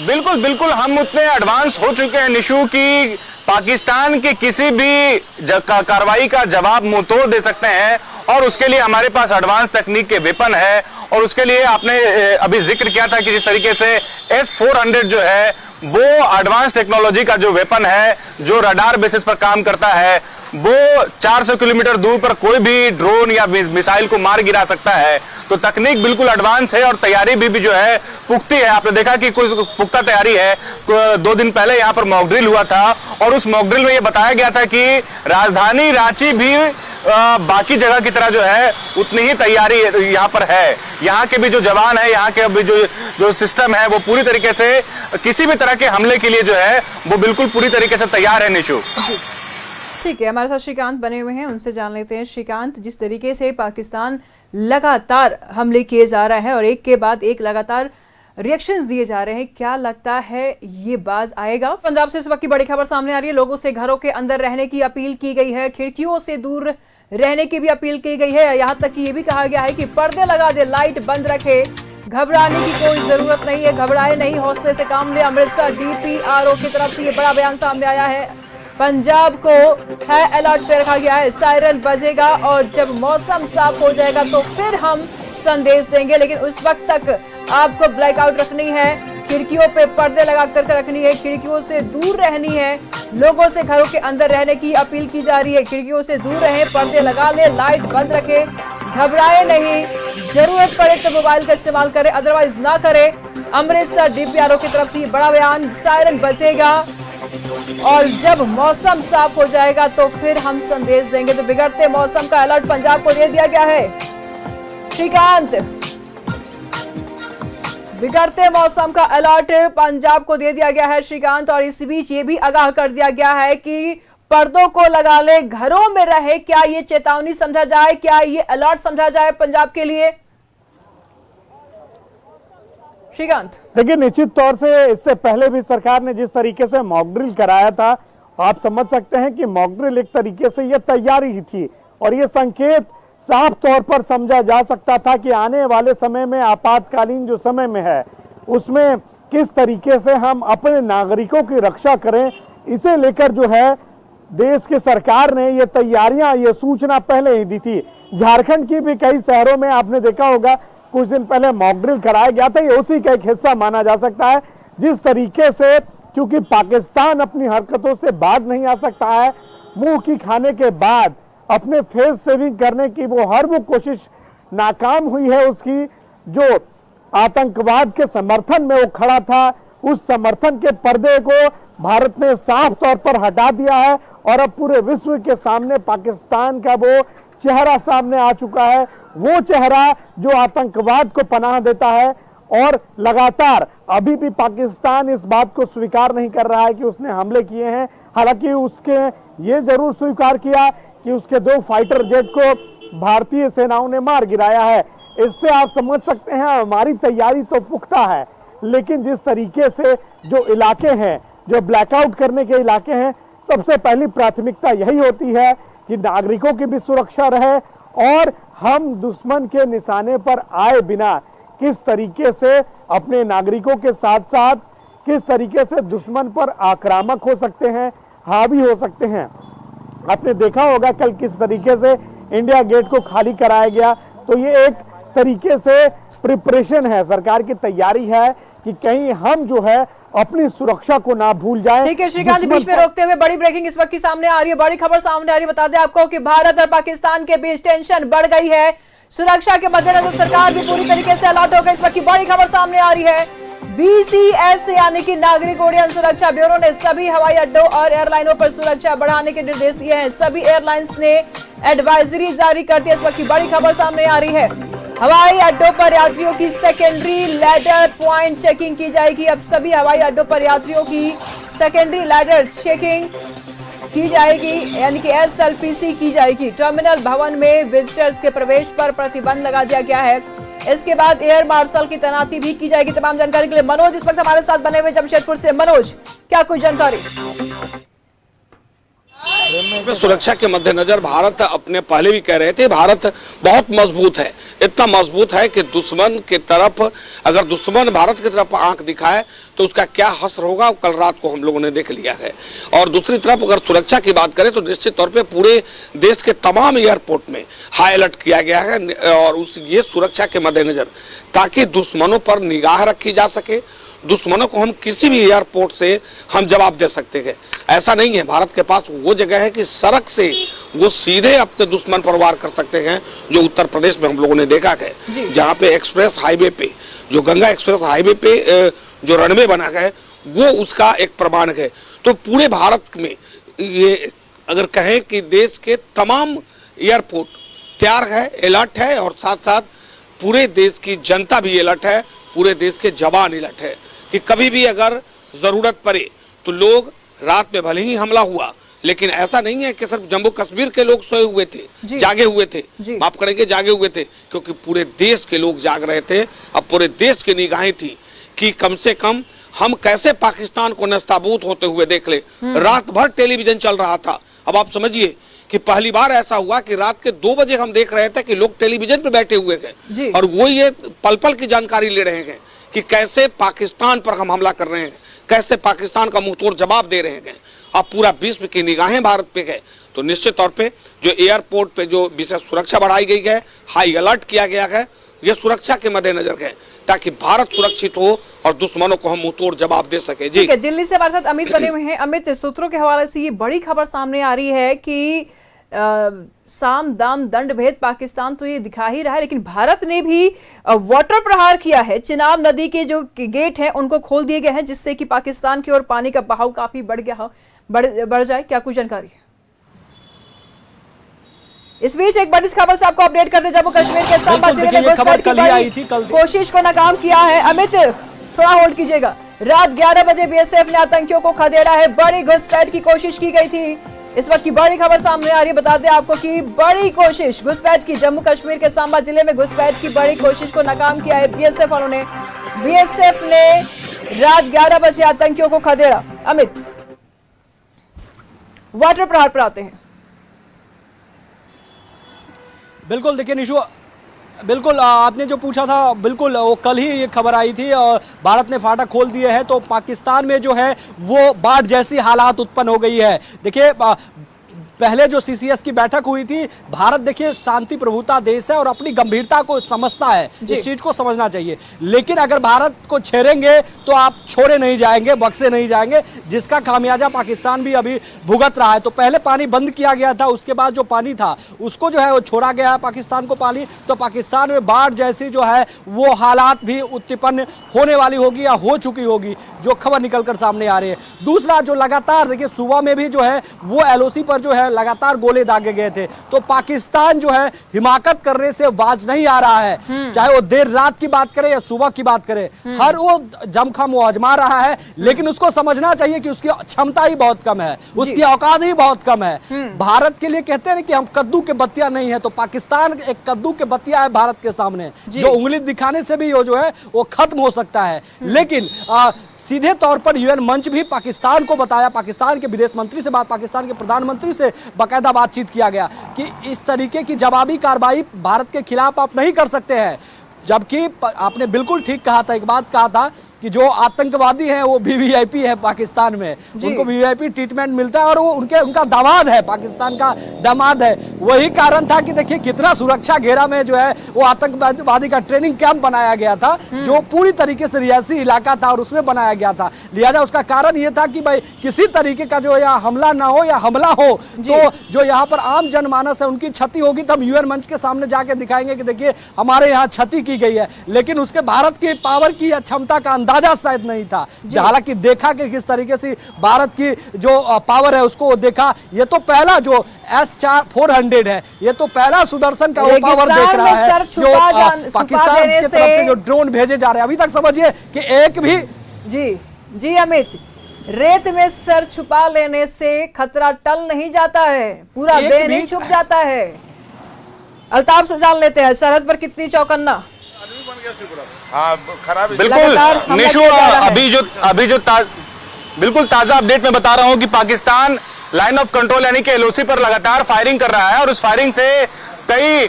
बिल्कुल बिल्कुल, हम उतने एडवांस हो चुके हैं निशु की पाकिस्तान के किसी भी कार्रवाई का जवाब मुंह तोड़ दे सकते हैं और उसके लिए हमारे पास एडवांस तकनीक के वेपन है। और उसके लिए आपने अभी जिक्र किया था कि जिस तरीके से S-400 जो है वो एडवांस टेक्नोलॉजी का जो वेपन है, जो रडार बेसिस पर काम करता है, वो 400 किलोमीटर दूर पर कोई भी ड्रोन या मिसाइल को मार गिरा सकता है। तो तकनीक बिल्कुल एडवांस है और तैयारी भी जो है पुख्ती है। आपने देखा कि कुछ पुख्ता तैयारी है। 2 दिन पहले यहाँ पर मॉक ड्रिल हुआ था और उस मॉक ड्रिल में ये बताया गया था कि राजधानी रांची भी बाकी जगह की तरह जो है उतनी ही तैयारी यहाँ पर है। यहाँ के भी जो जवान है, यहाँ के भी जो सिस्टम है, वो पूरी तरीके से किसी भी तरह के हमले के लिए जो है वो बिल्कुल पूरी तरीके से तैयार है निशु। ठीक है, हमारे साथ श्रीकांत बने हुए हैं, उनसे जान लेते हैं। श्रीकांत, जिस तरीके से पाकिस्तान लगातार हमले किए जा रहा है और एक के बाद एक लगातार रिएक्शंस दिए जा रहे हैं, क्या लगता है ये बाज आएगा? पंजाब से इस वक्त की बड़ी खबर सामने आ रही है। लोगों से घरों के अंदर रहने की अपील की गई है, खिड़कियों से दूर रहने की भी अपील की गई है। यहाँ तक कि ये भी कहा गया है कि पर्दे लगा दे, लाइट बंद रखे, घबराने की कोई जरूरत नहीं है, घबराए नहीं, हौसले से काम ले। अमृतसर DPRO की तरफ से ये बड़ा बयान सामने आया है। पंजाब को है अलर्ट पे रखा गया है, सायरन बजेगा और जब मौसम साफ हो जाएगा तो फिर हम संदेश देंगे, लेकिन उस वक्त तक आपको ब्लैकआउट रखनी है, खिड़कियों पे पर्दे लगा कर रखनी है, खिड़कियों से दूर रहनी है। लोगों से घरों के अंदर रहने की अपील की जा रही है, खिड़कियों से दूर रहें, पर्दे लगा ले, लाइट बंद रखें, घबराए नहीं, जरूरत पड़े तो मोबाइल का इस्तेमाल करें, अदरवाइज ना करें। अमृतसर DPRO की तरफ से ये बड़ा बयान, सायरन बजेगा और जब मौसम साफ हो जाएगा तो फिर हम संदेश देंगे। तो बिगड़ते मौसम का अलर्ट पंजाब को दे दिया गया है। श्रीकांत, बिगड़ते मौसम का अलर्ट पंजाब को दे दिया गया है श्रीकांत, और इस बीच ये भी आगाह कर दिया गया है कि पर्दों को लगा ले, घरों में रहे। क्या ये चेतावनी समझा जाए, क्या ये अलर्ट समझा जाए पंजाब के लिए? श्रीकांत, देखिए, निश्चित तौर से इससे पहले भी सरकार ने जिस तरीके से मॉक ड्रिल कराया था, आप समझ सकते हैं कि मॉक ड्रिल एक तरीके से ये तैयारी ही थी और ये संकेत साफ तौर पर समझा जा सकता था कि आने वाले समय में, आपातकालीन जो समय में है, उसमें किस तरीके से हम अपने नागरिकों की रक्षा करें। इसे लेकर जो है देश की सरकार ने ये तैयारियां, ये सूचना पहले ही दी थी। झारखंड की भी कई शहरों में आपने देखा होगा कुछ दिन पहले मॉक ड्रिल कराया गया था, ये उसी का एक हिस्सा माना जा सकता है। जिस तरीके से, क्योंकि पाकिस्तान अपनी हरकतों से बाज नहीं आ सकता है, मुंह की खाने के बाद अपने फेस सेविंग करने की वो कोशिश नाकाम हुई है। उसकी जो आतंकवाद के समर्थन में वो खड़ा था, उस समर्थन के पर्दे को भारत ने साफ तौर पर हटा दिया है और अब पूरे विश्व के सामने पाकिस्तान का वो चेहरा सामने आ चुका है, वो चेहरा जो आतंकवाद को पनाह देता है। और लगातार अभी भी पाकिस्तान इस बात को स्वीकार नहीं कर रहा है कि उसने हमले किए हैं। हालांकि उसके ये जरूर स्वीकार किया कि उसके 2 फाइटर जेट को भारतीय सेनाओं ने मार गिराया है। इससे आप समझ सकते हैं हमारी तैयारी तो पुख्ता है, लेकिन जिस तरीके से जो इलाके हैं, जो ब्लैकआउट करने के इलाके हैं, सबसे पहली प्राथमिकता यही होती है कि नागरिकों की भी सुरक्षा रहे और हम दुश्मन के निशाने पर आए बिना किस तरीके से अपने नागरिकों के साथ साथ किस तरीके से दुश्मन पर आक्रामक हो सकते हैं, हावी हो सकते हैं। आपने देखा होगा कल किस तरीके से इंडिया गेट को खाली कराया गया। तो ये एक तरीके से प्रिपरेशन है, सरकार की तैयारी है कि कहीं हम जो है अपनी सुरक्षा को ना भूल जाएं। ठीक है श्रीकांत, बीच में रोकते हुए बड़ी ब्रेकिंग इस वक्त की सामने आ रही है, बड़ी खबर सामने आ रही है। बता दें आपको कि भारत और पाकिस्तान के बीच टेंशन बढ़ गई है। सुरक्षा के मद्देनजर सरकार भी पूरी तरीके से अलर्ट हो गई। इस वक्त की बड़ी खबर सामने आ रही है। BCS यानी कि नागरिक उड्डयन सुरक्षा ब्यूरो ने सभी हवाई अड्डों और एयरलाइनों पर सुरक्षा बढ़ाने के निर्देश दिए हैं। सभी एयरलाइंस ने एडवाइजरी जारी कर दी। इस वक्त की बड़ी खबर सामने आ रही है। हवाई अड्डों पर यात्रियों की सेकेंडरी लैडर पॉइंट चेकिंग की जाएगी। अब सभी हवाई अड्डों पर यात्रियों की सेकेंडरी लैडर चेकिंग की जाएगी, यानी कि SLPC की जाएगी। टर्मिनल भवन में विजिटर्स के प्रवेश पर प्रतिबंध लगा दिया गया है। इसके बाद एयर मार्शल की तैनाती भी की जाएगी। तमाम जानकारी के लिए मनोज इस वक्त हमारे साथ बने हुए जमशेदपुर से। मनोज, क्या कोई जानकारी? सुरक्षा के मद्देनजर भारत अपने पहले भी कह रहे थे, भारत बहुत मजबूत है। इतना मजबूत है कि दुश्मन की तरफ, अगर दुश्मन भारत की तरफ आंख दिखाए तो उसका क्या हश्र होगा, कल रात को हम लोगों ने देख लिया है। और दूसरी तरफ अगर सुरक्षा की बात करें तो निश्चित तौर पे पूरे देश के तमाम एयरपोर्ट में हाई अलर्ट किया गया है और ये सुरक्षा के मद्देनजर, ताकि दुश्मनों पर निगाह रखी जा सके, दुश्मनों को हम किसी भी एयरपोर्ट से हम जवाब दे सकते हैं। ऐसा नहीं है, भारत के पास वो जगह है कि सड़क से वो सीधे अपने दुश्मन पर वार कर सकते हैं, जो उत्तर प्रदेश में हम लोगों ने देखा है, जहाँ पे एक्सप्रेस हाईवे पे, जो गंगा एक्सप्रेस हाईवे पे जो रनवे बना है, वो उसका एक प्रमाण है। तो पूरे भारत में ये अगर कहें कि देश के तमाम एयरपोर्ट तैयार है, अलर्ट है, और साथ साथ पूरे देश की जनता भी अलर्ट है, पूरे देश के जवान अलर्ट है कि कभी भी अगर जरूरत पड़े तो लोग, रात में भले ही हमला हुआ, लेकिन ऐसा नहीं है कि सिर्फ जम्मू कश्मीर के लोग सोए हुए थे, जागे हुए थे, माफ करेंगे जागे हुए थे, क्योंकि पूरे देश के लोग जाग रहे थे। अब पूरे देश की निगाहें थी कि कम से कम हम कैसे पाकिस्तान को नस्ताबूद होते हुए देख ले। रात भर टेलीविजन चल रहा था। अब आप समझिए कि पहली बार ऐसा हुआ कि रात के 2 बजे हम देख रहे थे कि लोग टेलीविजन पे बैठे हुए हैं और वो ये पल पल की जानकारी ले रहे हैं कि कैसे पाकिस्तान पर हम हमला कर रहे हैं, कैसे पाकिस्तान का मुंहतोड़ जवाब दे रहे हैं। अब पूरा विश्व की निगाहें भारत पे है। तो निश्चित तौर पे जो एयरपोर्ट पे जो विशेष सुरक्षा बढ़ाई गई है, हाई अलर्ट किया गया है, ये सुरक्षा के मद्देनजर है, ताकि भारत सुरक्षित हो और दुश्मनों को हम मुंहतोड़ जवाब दे सके। जी ठीक है, दिल्ली से हमारे साथ अमित बने हुए हैं। अमित, सूत्रों के हवाले से ये बड़ी खबर सामने आ रही है कि साम दाम दंड भेद पाकिस्तान तो ये दिखा ही रहा है, लेकिन भारत ने भी वाटर प्रहार किया है। चिनाब नदी के जो गेट हैं उनको खोल दिए गए हैं, जिससे कि पाकिस्तान की ओर पानी का बहाव काफी बढ़ जाए। क्या कुछ जानकारी है? इस बीच एक बड़ी खबर से आपको अपडेट करते, जम्मू कश्मीर के सांबा जिले में घुसपैठ की कोशिश को नाकाम किया है। अमित, थोड़ा होल्ड कीजिएगा। रात 11 बजे BSF ने आतंकियों को खदेड़ा है। बड़ी घुसपैठ की कोशिश की गई थी। इस वक्त की बड़ी खबर सामने आ रही है। बता दें आपको कि बड़ी कोशिश घुसपैठ की, जम्मू कश्मीर के सांबा जिले में घुसपैठ की बड़ी कोशिश को नाकाम किया है BSF वालों ने। BSF ने रात 11 बजे आतंकियों को खदेड़ा। अमित, वाटर प्रहार पर आते हैं। बिल्कुल, देखिए निशु, बिल्कुल आपने जो पूछा था, बिल्कुल वो कल ही ये खबर आई थी और भारत ने फाटक खोल दिए हैं, तो पाकिस्तान में जो है वो बाढ़ जैसी हालात उत्पन्न हो गई है। देखिए पहले जो CCS की बैठक हुई थी, भारत देखिए शांति प्रभुता देश है और अपनी गंभीरता को समझता है, इस चीज को समझना चाहिए। लेकिन अगर भारत को छेड़ेंगे तो आप छोड़े नहीं जाएंगे, बख्शे नहीं जाएंगे, जिसका खामियाजा पाकिस्तान भी अभी भुगत रहा है। तो पहले पानी बंद किया गया था, उसके बाद जो पानी था उसको जो है वो छोड़ा गया है पाकिस्तान को पानी। तो पाकिस्तान में बाढ़ जैसी जो है वो हालात भी उत्पन्न होने वाली होगी या हो चुकी होगी, जो खबर निकल कर सामने आ रही है। दूसरा जो लगातार देखिए सुबह में भी जो है वो LOC पर जो है है लगातार गोले दागे गए थे। तो पाकिस्तान जो है हिमाकत करने से बाज नहीं आ रहा है, चाहे वो देर रात की बात करे या सुबह की बात करे, हर वो जमखम वो आजमा रहा है। लेकिन उसको समझना चाहिए कि उसकी क्षमता ही बहुत कम है, उसकी औकात ही बहुत कम है। भारत के लिए कहते हैं कि हम कद्दू के बत्तियां नहीं है, तो पाकिस्तान एक कद्दू के बत्तियां है भारत के सामने, जो उंगली दिखाने से भी जो है वो खत्म हो सकता है। लेकिन सीधे तौर पर यूएन मंच भी पाकिस्तान को बताया, पाकिस्तान के विदेश मंत्री से पाकिस्तान के प्रधानमंत्री से बाकायदा बातचीत किया गया कि इस तरीके की जवाबी कार्रवाई भारत के खिलाफ आप नहीं कर सकते हैं। जबकि आपने बिल्कुल ठीक कहा था, एक बात कहा था कि जो आतंकवादी हैं वो वीवीआईपी है पाकिस्तान में, उनको वीवीआईपी ट्रीटमेंट मिलता है और वो उनका दामाद है, पाकिस्तान का दामाद है। वही कारण था कि देखिए कितना सुरक्षा घेरा में जो है वो आतंकवादी का ट्रेनिंग कैंप बनाया गया था, जो पूरी तरीके से रियासी इलाका था और उसमें बनाया गया था। लिहाजा उसका कारण ये था कि भाई किसी तरीके का जो यहाँ हमला ना हो या हमला हो तो जो यहाँ पर आम जनमानस है उनकी क्षति होगी, तो हम यूएन मंच के सामने जाके दिखाएंगे कि देखिए हमारे यहाँ क्षति की गई है। लेकिन उसके भारत की पावर की या क्षमता का अंदाजा शायद नहीं था। हालांकि देखा कि किस तरीके से भारत की जो पावर है उसको देखा। ये तो पहला जो S-400 है, ये तो पहला सुदर्शन का वो पावर देख रहा है जो पाकिस्तान की तरफ से जो ड्रोन भेजे जा रहे हैं। अभी तक समझिए कि एक भी जी अमित, रेत में सर छुपा लेने से खतरा टल नहीं जाता है, पूरा देह नहीं छुप जाता है। अल्ताफ से जान लेते हैं सरहद पर कितनी चौकन्ना। बिल्कुल निशु, अभी जो बिल्कुल ताजा अपडेट में बता रहा हूं कि पाकिस्तान लाइन ऑफ कंट्रोल यानी कि एलओसी पर लगातार फायरिंग कर रहा है और उस फायरिंग से कई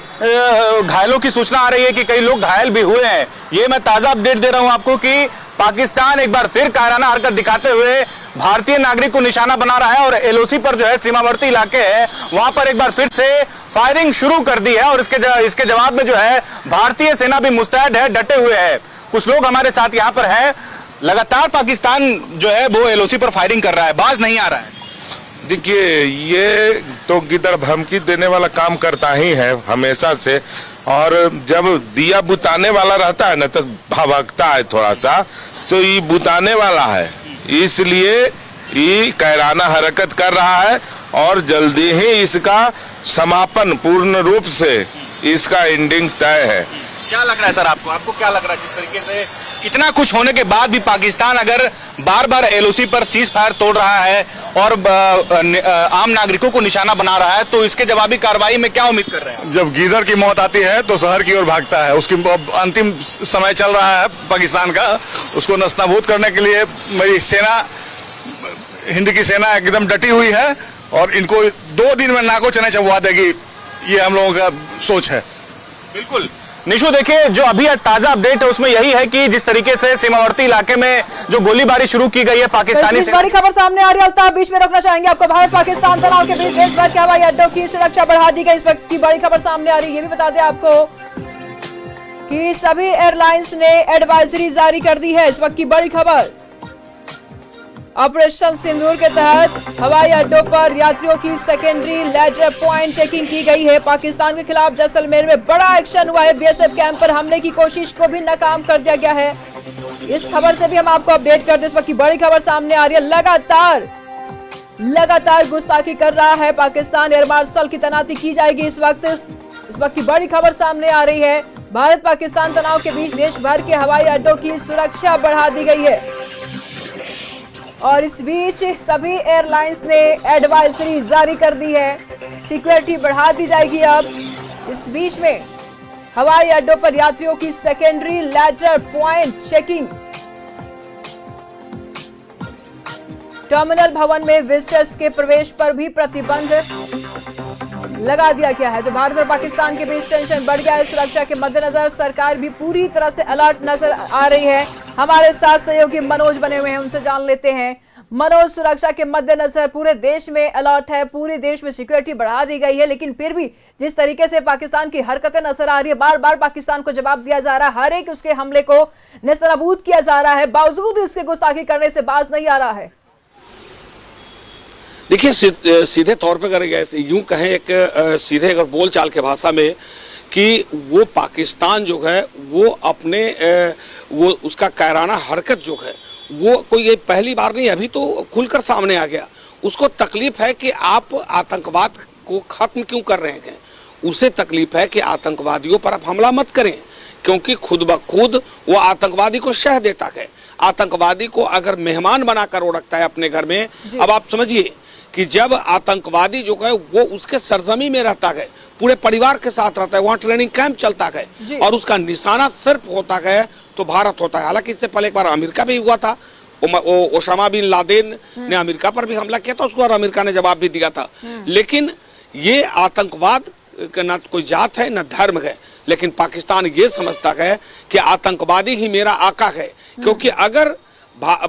घायलों की सूचना आ रही है कि कई लोग घायल भी हुए हैं। ये मैं ताजा अपडेट दे रहा हूं आपको कि पाकिस्तान एक बार फिर कायराना हरकत दिखाते हुए भारतीय नागरिक को निशाना बना रहा है और एलओसी पर जो है सीमावर्ती इलाके है वहां पर एक बार फिर से फायरिंग शुरू कर दी है। और इसके जवाब में जो है भारतीय सेना भी मुस्तैद है, डटे हुए है। कुछ लोग हमारे साथ यहाँ पर हैं। लगातार पाकिस्तान जो है वो एलओसी पर फायरिंग कर रहा है, बाज नहीं आ रहा है। देखिए ये तो गिदड़ धमकी देने वाला काम करता ही है हमेशा से, और जब दिया बुताने वाला रहता है ना तो भभकता है थोड़ा सा, तो ये बुताने वाला है, इसलिए ये कायराना हरकत कर रहा है और जल्दी ही इसका समापन पूर्ण रूप से इसका एंडिंग तय है। क्या लग रहा है सर आपको क्या लग रहा है जिस तरीके से इतना कुछ होने के बाद भी पाकिस्तान अगर बार बार एलओसी पर सीज फायर तोड़ रहा है और आम नागरिकों को निशाना बना रहा है, तो इसके जवाबी कार्रवाई में क्या उम्मीद कर रहे हैं? जब गीदड़ की मौत आती है तो शहर की ओर भागता है। उसकी अंतिम समय चल रहा है पाकिस्तान का, उसको नस्ताबूद करने के लिए मेरी सेना, हिंद की सेना एकदम डटी हुई है और इनको 2 दिन में नाको चने चबवा देगी, ये हम लोगों का सोच है। बिल्कुल निशु, देखिए जो अभी ताजा अपडेट है उसमें यही है कि जिस तरीके से सीमावर्ती इलाके में जो गोलीबारी शुरू की गई है पाकिस्तानी से, बड़ी खबर सामने आ रही है। अल्ताफ बीच में रोकना चाहेंगे आपको। भारत पाकिस्तान तनाव के बीच देश भर के हवाई अड्डों की सुरक्षा बढ़ा दी गई, इस वक्त की बड़ी खबर सामने आ रही है। ये भी बता दें आपको कि सभी एयरलाइंस ने एडवाइजरी जारी कर दी है, इस वक्त की बड़ी खबर। ऑपरेशन सिंदूर के तहत हवाई अड्डों पर यात्रियों की सेकेंडरी लेटर पॉइंट चेकिंग की गई है। पाकिस्तान के खिलाफ जैसलमेर में बड़ा एक्शन हुआ है। बीएसएफ कैंप पर हमले की कोशिश को भी नाकाम कर दिया गया है। इस खबर से भी हम आपको अपडेट कर दें। इस वक्त की बड़ी खबर सामने आ रही है। लगातार गुस्ताखी कर रहा है पाकिस्तान। एयर मार्शल की तैनाती की जाएगी इस वक्त की बड़ी खबर सामने आ रही है। भारत पाकिस्तान तनाव के बीच देश भर के हवाई अड्डों की सुरक्षा बढ़ा दी गई है और इस बीच सभी एयरलाइंस ने एडवाइजरी जारी कर दी है, सिक्योरिटी बढ़ा दी जाएगी। अब इस बीच में हवाई अड्डों पर यात्रियों की secondary letter point checking, terminal भवन में विजिटर्स के प्रवेश पर भी प्रतिबंध लगा दिया गया है। तो भारत और पाकिस्तान के बीच टेंशन बढ़ गया है। सुरक्षा के मद्देनजर सरकार भी पूरी तरह से अलर्ट नजर आ रही है। हमारे साथ सहयोगी मनोज बने हुए हैं, उनसे जान लेते हैं। मनोज, सुरक्षा के मद्देनजर पूरे देश में अलर्ट है, पूरे देश में सिक्योरिटी बढ़ा दी गई है, लेकिन फिर भी जिस तरीके से पाकिस्तान की हरकतें नजर आ रही है, बार बार पाकिस्तान को जवाब दिया जा रहा है, हर एक उसके हमले को नेस्तनाबूद किया जा रहा है, बावजूद इसके गुस्ताखी करने से बाज नहीं आ रहा है। देखिए सीधे तौर पे अगर यूं कहें, एक सीधे अगर बोलचाल के भाषा में, कि वो पाकिस्तान जो है वो अपने वो उसका कायराना हरकत जो है वो कोई ये पहली बार नहीं, अभी तो खुलकर सामने आ गया। उसको तकलीफ है कि आप आतंकवाद को खत्म क्यों कर रहे हैं, उसे तकलीफ है कि आतंकवादियों पर आप हमला मत करें, क्योंकि खुद ब खुद वो आतंकवादी को शह देता है। आतंकवादी को अगर मेहमान बनाकर वो रखता है अपने घर में, अब आप समझिए कि जब आतंकवादी जो है वो उसके सरजमी में रहता है, पूरे परिवार के साथ रहता है, वहाँ ट्रेनिंग कैंप चलता है और उसका निशाना सिर्फ होता है तो भारत होता है। हालांकि इससे पहले एक बार अमेरिका भी हुआ था, ओसामा बिन लादेन ने अमेरिका पर भी हमला किया था, उसको और अमेरिका ने जवाब भी दिया था। लेकिन ये आतंकवाद का न कोई जात है न धर्म है, लेकिन पाकिस्तान ये समझता है कि आतंकवादी ही मेरा आका है, क्योंकि अगर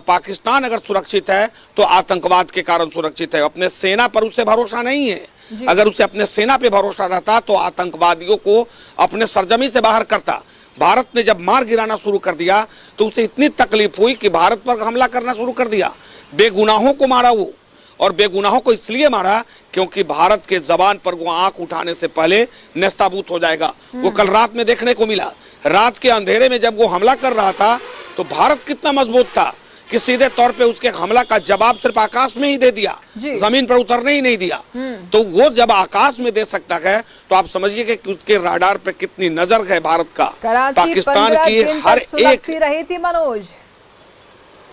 पाकिस्तान अगर सुरक्षित है तो आतंकवाद के कारण सुरक्षित है। अपने सेना पर उसे भरोसा नहीं है, अगर उसे अपने सेना पे भरोसा रहता तो आतंकवादियों को अपने सरजमी से बाहर करता। भारत ने जब मार गिराना शुरू कर दिया तो उसे इतनी तकलीफ हुई कि भारत पर हमला करना शुरू कर दिया, बेगुनाहों को मारा वो, और बेगुनाहों को इसलिए मारा क्योंकि भारत के जबान पर वो आंख उठाने से पहले नेस्ताबूत हो जाएगा। वो कल रात में देखने को मिला, रात के अंधेरे में जब वो हमला कर रहा था तो भारत कितना मजबूत था कि सीधे तौर पे उसके हमला का जवाब सिर्फ आकाश में ही दे दिया, जमीन पर उतरने ही नहीं दिया। तो वो जब आकाश में दे सकता है तो आप समझिए कि उसके राडार पे कितनी नजर है भारत का। पाकिस्तान की हर एक रही थी मनोज,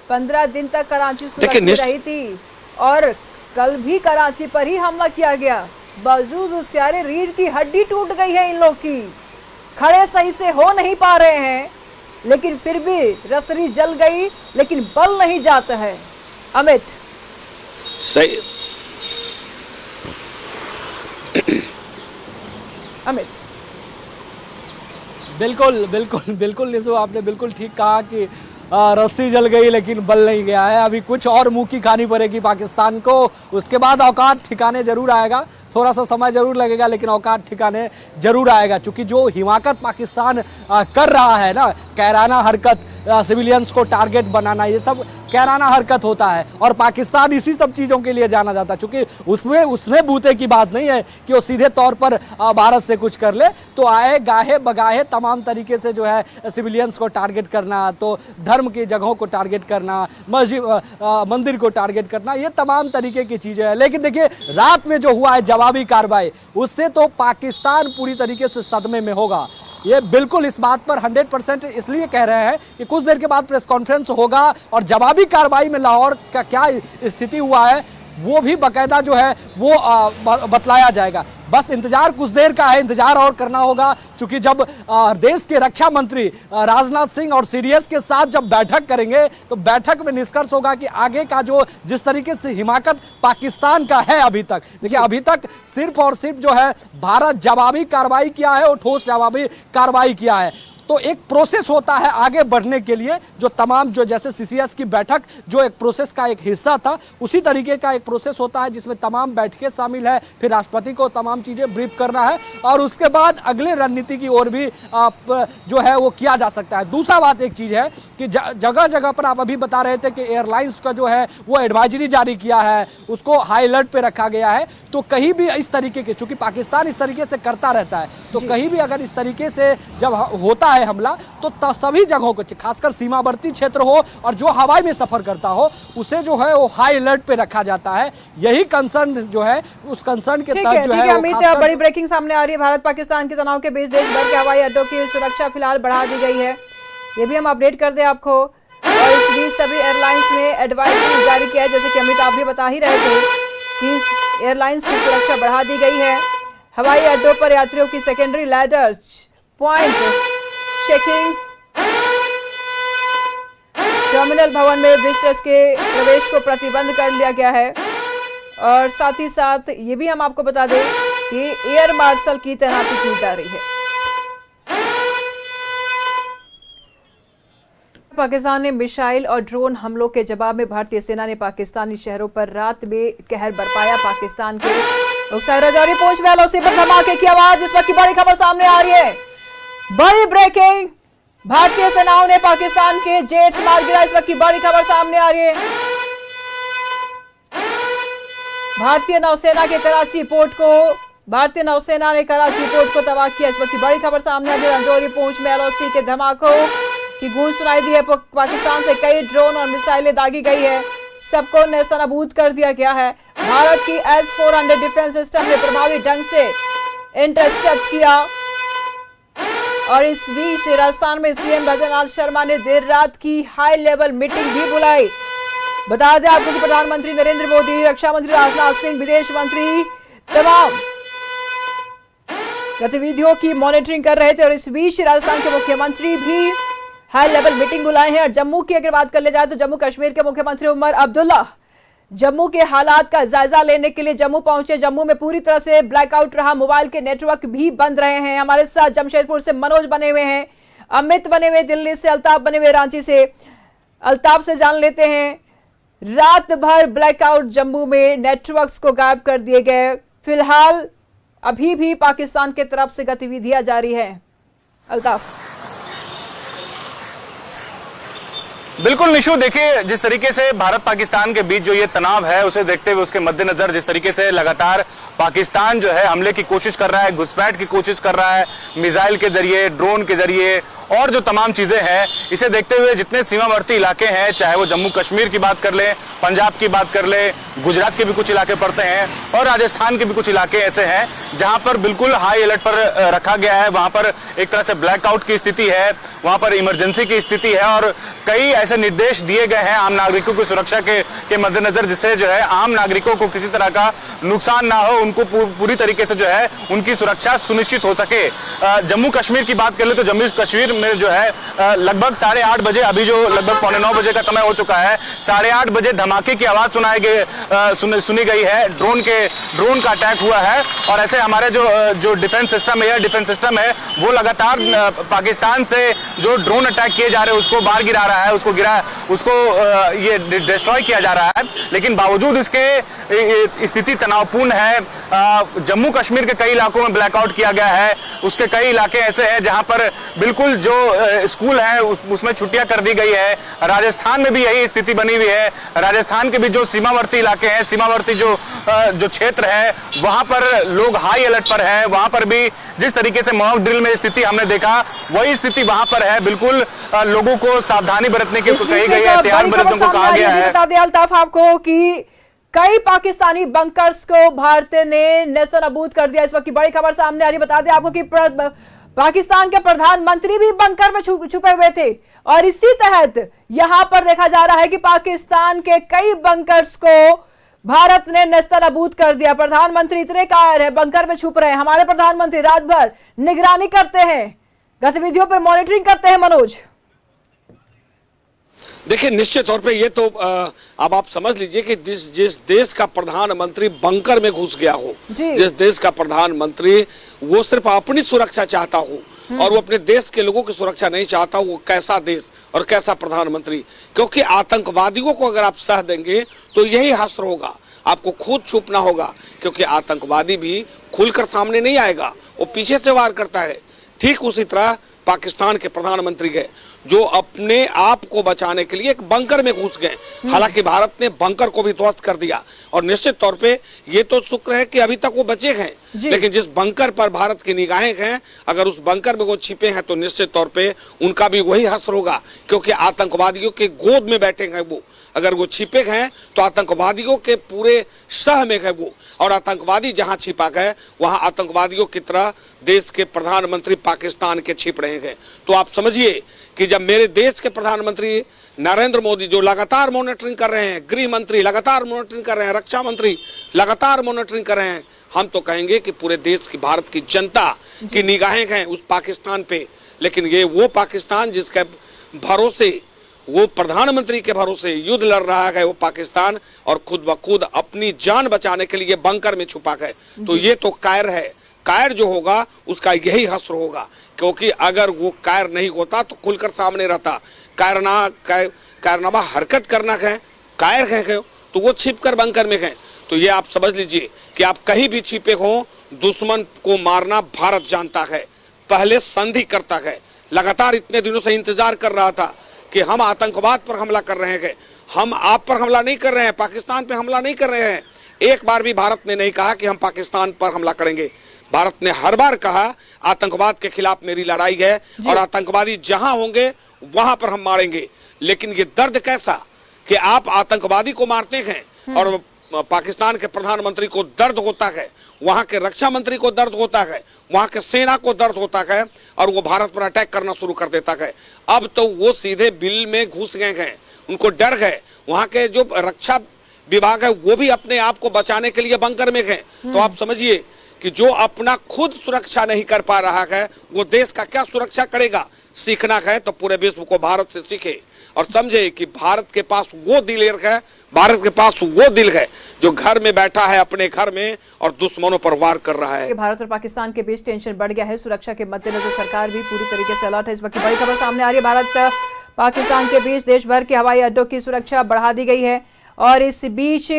15 दिन तक कराची सुरक्षित रही थी और कल भी कराची पर ही हमला किया गया। बावजूद उसके अरे रीढ़ की हड्डी टूट गई है इन लोग की, खड़े सही से हो नहीं पा रहे हैं, लेकिन फिर भी रसरी जल गई लेकिन बल नहीं जाता है। अमित सही, अमित बिल्कुल बिल्कुल बिल्कुल निशु, आपने बिल्कुल ठीक कहा कि रस्सी जल गई लेकिन बल नहीं गया है। अभी कुछ और मुंह की खानी पड़ेगी पाकिस्तान को, उसके बाद औकात ठिकाने जरूर आएगा। थोड़ा सा समय जरूर लगेगा लेकिन औकात ठिकाने जरूर आएगा, क्योंकि जो हिमाकत पाकिस्तान कर रहा है ना, कैराना हरकत, सिविलियंस को टारगेट बनाना, ये सब कैराना हरकत होता है और पाकिस्तान इसी सब चीज़ों के लिए जाना जाता है। क्योंकि उसमें बूते की बात नहीं है कि वो सीधे तौर पर भारत से कुछ कर ले, तो आए गाहे बगाहे तमाम तरीके से जो है सिविलियंस को टारगेट करना, तो धर्म की जगहों को टारगेट करना, मस्जिद मंदिर को टारगेट करना, ये तमाम तरीके की चीज़ें हैं। लेकिन देखिए रात में जो हुआ है जवाबी कार्रवाई, उससे तो पाकिस्तान पूरी तरीके से सदमे में होगा। ये बिल्कुल इस बात पर 100% इसलिए कह रहे हैं कि कुछ देर के बाद प्रेस कॉन्फ्रेंस होगा और जवाबी कार्रवाई में लाहौर का क्या स्थिति हुआ है वो भी बाकायदा जो है वो बतलाया जाएगा। बस इंतजार कुछ देर का है, इंतजार और करना होगा, क्योंकि जब देश के रक्षा मंत्री राजनाथ सिंह और सीडीएस के साथ जब बैठक करेंगे तो बैठक में निष्कर्ष होगा कि आगे का जो जिस तरीके से हिमाकत पाकिस्तान का है अभी तक, देखिए अभी तक सिर्फ और सिर्फ जो है भारत जवाबी कार्रवाई किया है और ठोस जवाबी कार्रवाई किया है। तो एक प्रोसेस होता है आगे बढ़ने के लिए, जो तमाम जो जैसे सीसीएस की बैठक जो एक प्रोसेस का एक हिस्सा था, उसी तरीके का एक प्रोसेस होता है जिसमें तमाम बैठकें शामिल है, फिर राष्ट्रपति को तमाम चीज़ें ब्रीफ करना है और उसके बाद अगले रणनीति की ओर भी जो है वो किया जा सकता है। दूसरा बात एक चीज़ है कि जगह जगह पर आप अभी बता रहे थे कि एयरलाइंस का जो है वो एडवाइजरी जारी किया है, उसको हाई अलर्ट पे रखा गया है। तो कहीं भी इस तरीके के, चूंकि पाकिस्तान इस तरीके से करता रहता है, तो कहीं भी अगर इस तरीके से जब होता है हमला तो सभी जगहों को, खासकर सीमावर्ती क्षेत्र हो और जो हवाई में सफर करता हो, उसे जो है वो हाई अलर्ट पे रखा जाता है। यही कंसर्न जो है उस कंसर्न के तहत जो है अमित, बड़ी ब्रेकिंग सामने आ रही है। भारत पाकिस्तान के तनाव के बीच देश भर के हवाई अड्डों की सुरक्षा फिलहाल बढ़ा दी गई है, ये भी हम अपडेट कर दें आपको। और इस बीच सभी एयरलाइंस ने एडवाइजरी जारी किया है, जैसे कि अमित आप भी बता ही रहे थे कि एयरलाइंस की सुरक्षा बढ़ा दी गई है। हवाई अड्डों पर यात्रियों की secondary ladder point checking, terminal भवन में विजिटर्स के प्रवेश को प्रतिबंध कर लिया गया है। और साथ ही साथ ये भी हम आपको बता दें कि एयर मार्शल की तैनाती की जा रही है। पाकिस्तान ने मिसाइल और ड्रोन हमलों के जवाब में भारतीय सेना ने पाकिस्तानी शहरों पर रात में कहर बरपाया। पाकिस्तान के रजौरी पूंछ में एलओसी पर धमाके की आवाज, इस वक्त की बड़ी खबर सामने आ रही है। बड़ी ब्रेकिंग, भारतीय सेनाओं ने पाकिस्तान के जेट्स मार गिरा, इस वक्त की बड़ी खबर सामने आ रही है। भारतीय नौसेना ने कराची पोर्ट को तबाह किया, इस वक्त की बड़ी खबर सामने आ रही है। रजौरी पूंछ में एलओसी के धमाकों की गूंज सुनाई दी है। पाकिस्तान से कई ड्रोन और मिसाइलें दागी गई है। सबको नेस्तनाबूद कर दिया गया है। भारत की S-400 डिफेंस सिस्टम ने प्रभावी ढंग से इंटरसेप्ट किया। और इस बीच राजस्थान में सीएम भजनलाल शर्मा ने देर रात की हाई लेवल मीटिंग भी बुलाई। बता दें आपको कि प्रधानमंत्री नरेंद्र मोदी, रक्षा मंत्री राजनाथ सिंह, विदेश मंत्री तमाम गतिविधियों की मॉनिटरिंग कर रहे थे। और इस बीच राजस्थान के मुख्यमंत्री भी हाई लेवल मीटिंग बुलाए हैं। और जम्मू की अगर बात कर ले जाए तो जम्मू कश्मीर के मुख्यमंत्री उमर अब्दुल्ला जम्मू के हालात का जायजा लेने के लिए जम्मू पहुंचे। जम्मू में पूरी तरह से ब्लैकआउट रहा, मोबाइल के नेटवर्क भी बंद रहे हैं। हमारे साथ जमशेदपुर से मनोज बने हुए हैं, अमित बने हुए दिल्ली से, अल्ताफ बने हुए रांची से। अल्ताफ से जान लेते हैं, रात भर ब्लैकआउट जम्मू में, नेटवर्क्स को गायब कर दिए गए। फिलहाल अभी भी पाकिस्तान की तरफ से गतिविधियां जारी है। अल्ताफ। बिल्कुल निशु, देखिए जिस तरीके से भारत पाकिस्तान के बीच जो ये तनाव है उसे देखते हुए, उसके मद्देनजर जिस तरीके से लगातार पाकिस्तान जो है हमले की कोशिश कर रहा है, घुसपैठ की कोशिश कर रहा है, मिसाइल के जरिए, ड्रोन के जरिए और जो तमाम चीजें हैं, इसे देखते हुए जितने सीमावर्ती इलाके हैं, चाहे वो जम्मू कश्मीर की बात कर ले, पंजाब की बात कर ले, गुजरात के भी कुछ इलाके पड़ते हैं और राजस्थान के भी कुछ इलाके ऐसे हैं जहां पर बिल्कुल हाई अलर्ट पर रखा गया है। वहां पर एक तरह से ब्लैकआउट की स्थिति है, वहां पर इमरजेंसी की स्थिति है और कई ऐसे निर्देश दिए गए हैं आम नागरिकों की सुरक्षा के मद्देनजर, जिससे जो है आम नागरिकों को किसी तरह का नुकसान ना हो, उनको पूरी तरीके से जो है उनकी सुरक्षा सुनिश्चित हो सके। जम्मू कश्मीर की बात कर ले तो जम्मू कश्मीर में जो है लगभग 8:30 बजे, अभी जो लगभग 8:45 बजे का समय हो चुका है, 8:30 बजे धमाके की आवाज सुनी गई है। ड्रोन का अटैक हुआ है और ऐसे हमारे जो डिफेंस सिस्टम है, डिफेंस सिस्टम है, वो लगातार पाकिस्तान से जो ड्रोन अटैक किए जा रहे हैं उसको बाहर गिरा रहा है, उसको ये डिस्ट्रॉय किया जा रहा है। लेकिन बावजूद इसके स्थिति तनावपूर्ण है। जम्मू कश्मीर के कई इलाकों में ब्लैकआउट किया गया है, उसके कई इलाके ऐसे हैं जहां पर बिल्कुल जो स्कूल है उसमें छुट्टियां कर दी गई है। राजस्थान में भी यही स्थिति बनी हुई है। राजस्थान के भी जो सीमावर्ती इलाके हैं, सीमावर्ती जो क्षेत्र है, वहां पर लोग हाई अलर्ट पर है। वहां पर भी जिस तरीके से मॉक ड्रिल में स्थिति हमने देखा, वही स्थिति वहां पर है। बिल्कुल लोगों को सावधानी बरतने की कही गई है, एहतियात बरतने को कहा गया है। बता दें अल्ताफ आपको कि कई पाकिस्तानी बंकर्स को भारत ने नेस्तनाबूद कर दिया। इस वक्त की बड़ी खबर सामने आ रही। बता दें आपको कि पाकिस्तान के प्रधानमंत्री भी बंकर में छुपे हुए थे और इसी तहत यहां पर देखा जा रहा है कि पाकिस्तान के कई बंकर्स को भारत ने नेस्तनाबूद कर दिया। प्रधानमंत्री इतने कायर है, बंकर में छुप रहे हैं। हमारे प्रधानमंत्री रात भर निगरानी करते हैं, गतिविधियों पर मॉनिटरिंग करते हैं। मनोज, देखिए निश्चित तौर पे ये तो अब आप समझ लीजिए कि जिस देश का प्रधानमंत्री बंकर में घुस गया हो, जिस देश का प्रधानमंत्री वो सिर्फ अपनी सुरक्षा चाहता हो और वो अपने देश के लोगों की सुरक्षा नहीं चाहता, वो कैसा देश और कैसा प्रधानमंत्री। क्योंकि आतंकवादियों को अगर आप सह देंगे तो यही हश्र होगा, आपको खुद छुपना होगा। क्योंकि आतंकवादी भी खुलकर सामने नहीं आएगा, वो पीछे से वार करता है। ठीक उसी तरह पाकिस्तान के प्रधानमंत्री गए जो अपने आप को बचाने के लिए एक बंकर में घुस गए। हालांकि भारत ने बंकर को भी ध्वस्त कर दिया और निश्चित तौर पे ये तो शुक्र है कि अभी तक वो बचे हैं। लेकिन जिस बंकर पर भारत की निगाहें हैं, अगर उस बंकर में वो छिपे हैं तो निश्चित तौर पे उनका भी वही हश्र होगा। क्योंकि आतंकवादियों के गोद में बैठे हैं वो, अगर वो छिपे हैं तो आतंकवादियों के पूरे सह में है वो। और आतंकवादी जहां छिपा गए वहां आतंकवादियों की तरह देश के प्रधानमंत्री पाकिस्तान के छिप रहे हैं। तो आप समझिए कि जब मेरे देश के प्रधानमंत्री नरेंद्र मोदी जो लगातार मॉनिटरिंग कर रहे हैं, गृह मंत्री लगातार मॉनिटरिंग कर रहे हैं, रक्षा मंत्री लगातार मॉनिटरिंग कर रहे हैं, हम तो कहेंगे कि पूरे देश की, भारत की जनता की निगाहें हैं उस पाकिस्तान पे। लेकिन ये वो पाकिस्तान जिसके भरोसे, वो प्रधानमंत्री के भरोसे युद्ध लड़ रहा है वो पाकिस्तान, और खुद ब खुद अपनी जान बचाने के लिए बंकर में छुपा है। तो ये तो कायर है। कायर जो होगा उसका यही हश्र होगा। क्योंकि अगर वो कायर नहीं होता तो खुलकर सामने रहता। कायरनामा हरकत करना है, कायर है तो वो छिपकर बंकर में है। तो ये आप समझ लीजिए कि आप कहीं भी छिपे हो, दुश्मन को मारना भारत जानता है, पहले संधि करता है। लगातार इतने दिनों से इंतजार कर रहा था कि हम आतंकवाद पर हमला कर रहे हैं, हम आप पर हमला नहीं कर रहे हैं, पाकिस्तान पे हमला नहीं कर रहे हैं। एक बार भी भारत ने नहीं कहा कि हम पाकिस्तान पर हमला करेंगे। भारत ने हर बार कहा आतंकवाद के खिलाफ मेरी लड़ाई है और आतंकवादी जहां होंगे वहां पर हम मारेंगे। लेकिन ये दर्द कैसा कि आप आतंकवादी को मारते हैं और पाकिस्तान के प्रधानमंत्री को दर्द होता है, वहां के रक्षा मंत्री को दर्द होता है, वहां के सेना को दर्द होता है और वो भारत पर अटैक करना शुरू कर देता है। अब तो वो सीधे बिल में घुस गए हैं, उनको डर है। वहां के जो रक्षा विभाग है वो भी अपने आप को बचाने के लिए बंकर में गए। तो आप समझिए कि जो अपना खुद सुरक्षा नहीं कर पा रहा है वो देश का क्या सुरक्षा करेगा। सीखना है तो पूरे विश्व को भारत से सीखे और समझे कि भारत के पास वो दिल है, भारत के पास वो दिल है जो घर में बैठा है अपने घर में और दुश्मनों पर वार कर रहा है। भारत और पाकिस्तान के बीच टेंशन बढ़ गया है। सुरक्षा के मद्देनजर सरकार भी पूरी तरीके से अलर्ट है। इस वक्त की बड़ी खबर सामने आ रही है। भारत पाकिस्तान के बीच देश भर के हवाई अड्डों की सुरक्षा बढ़ा दी गई है और इस बीच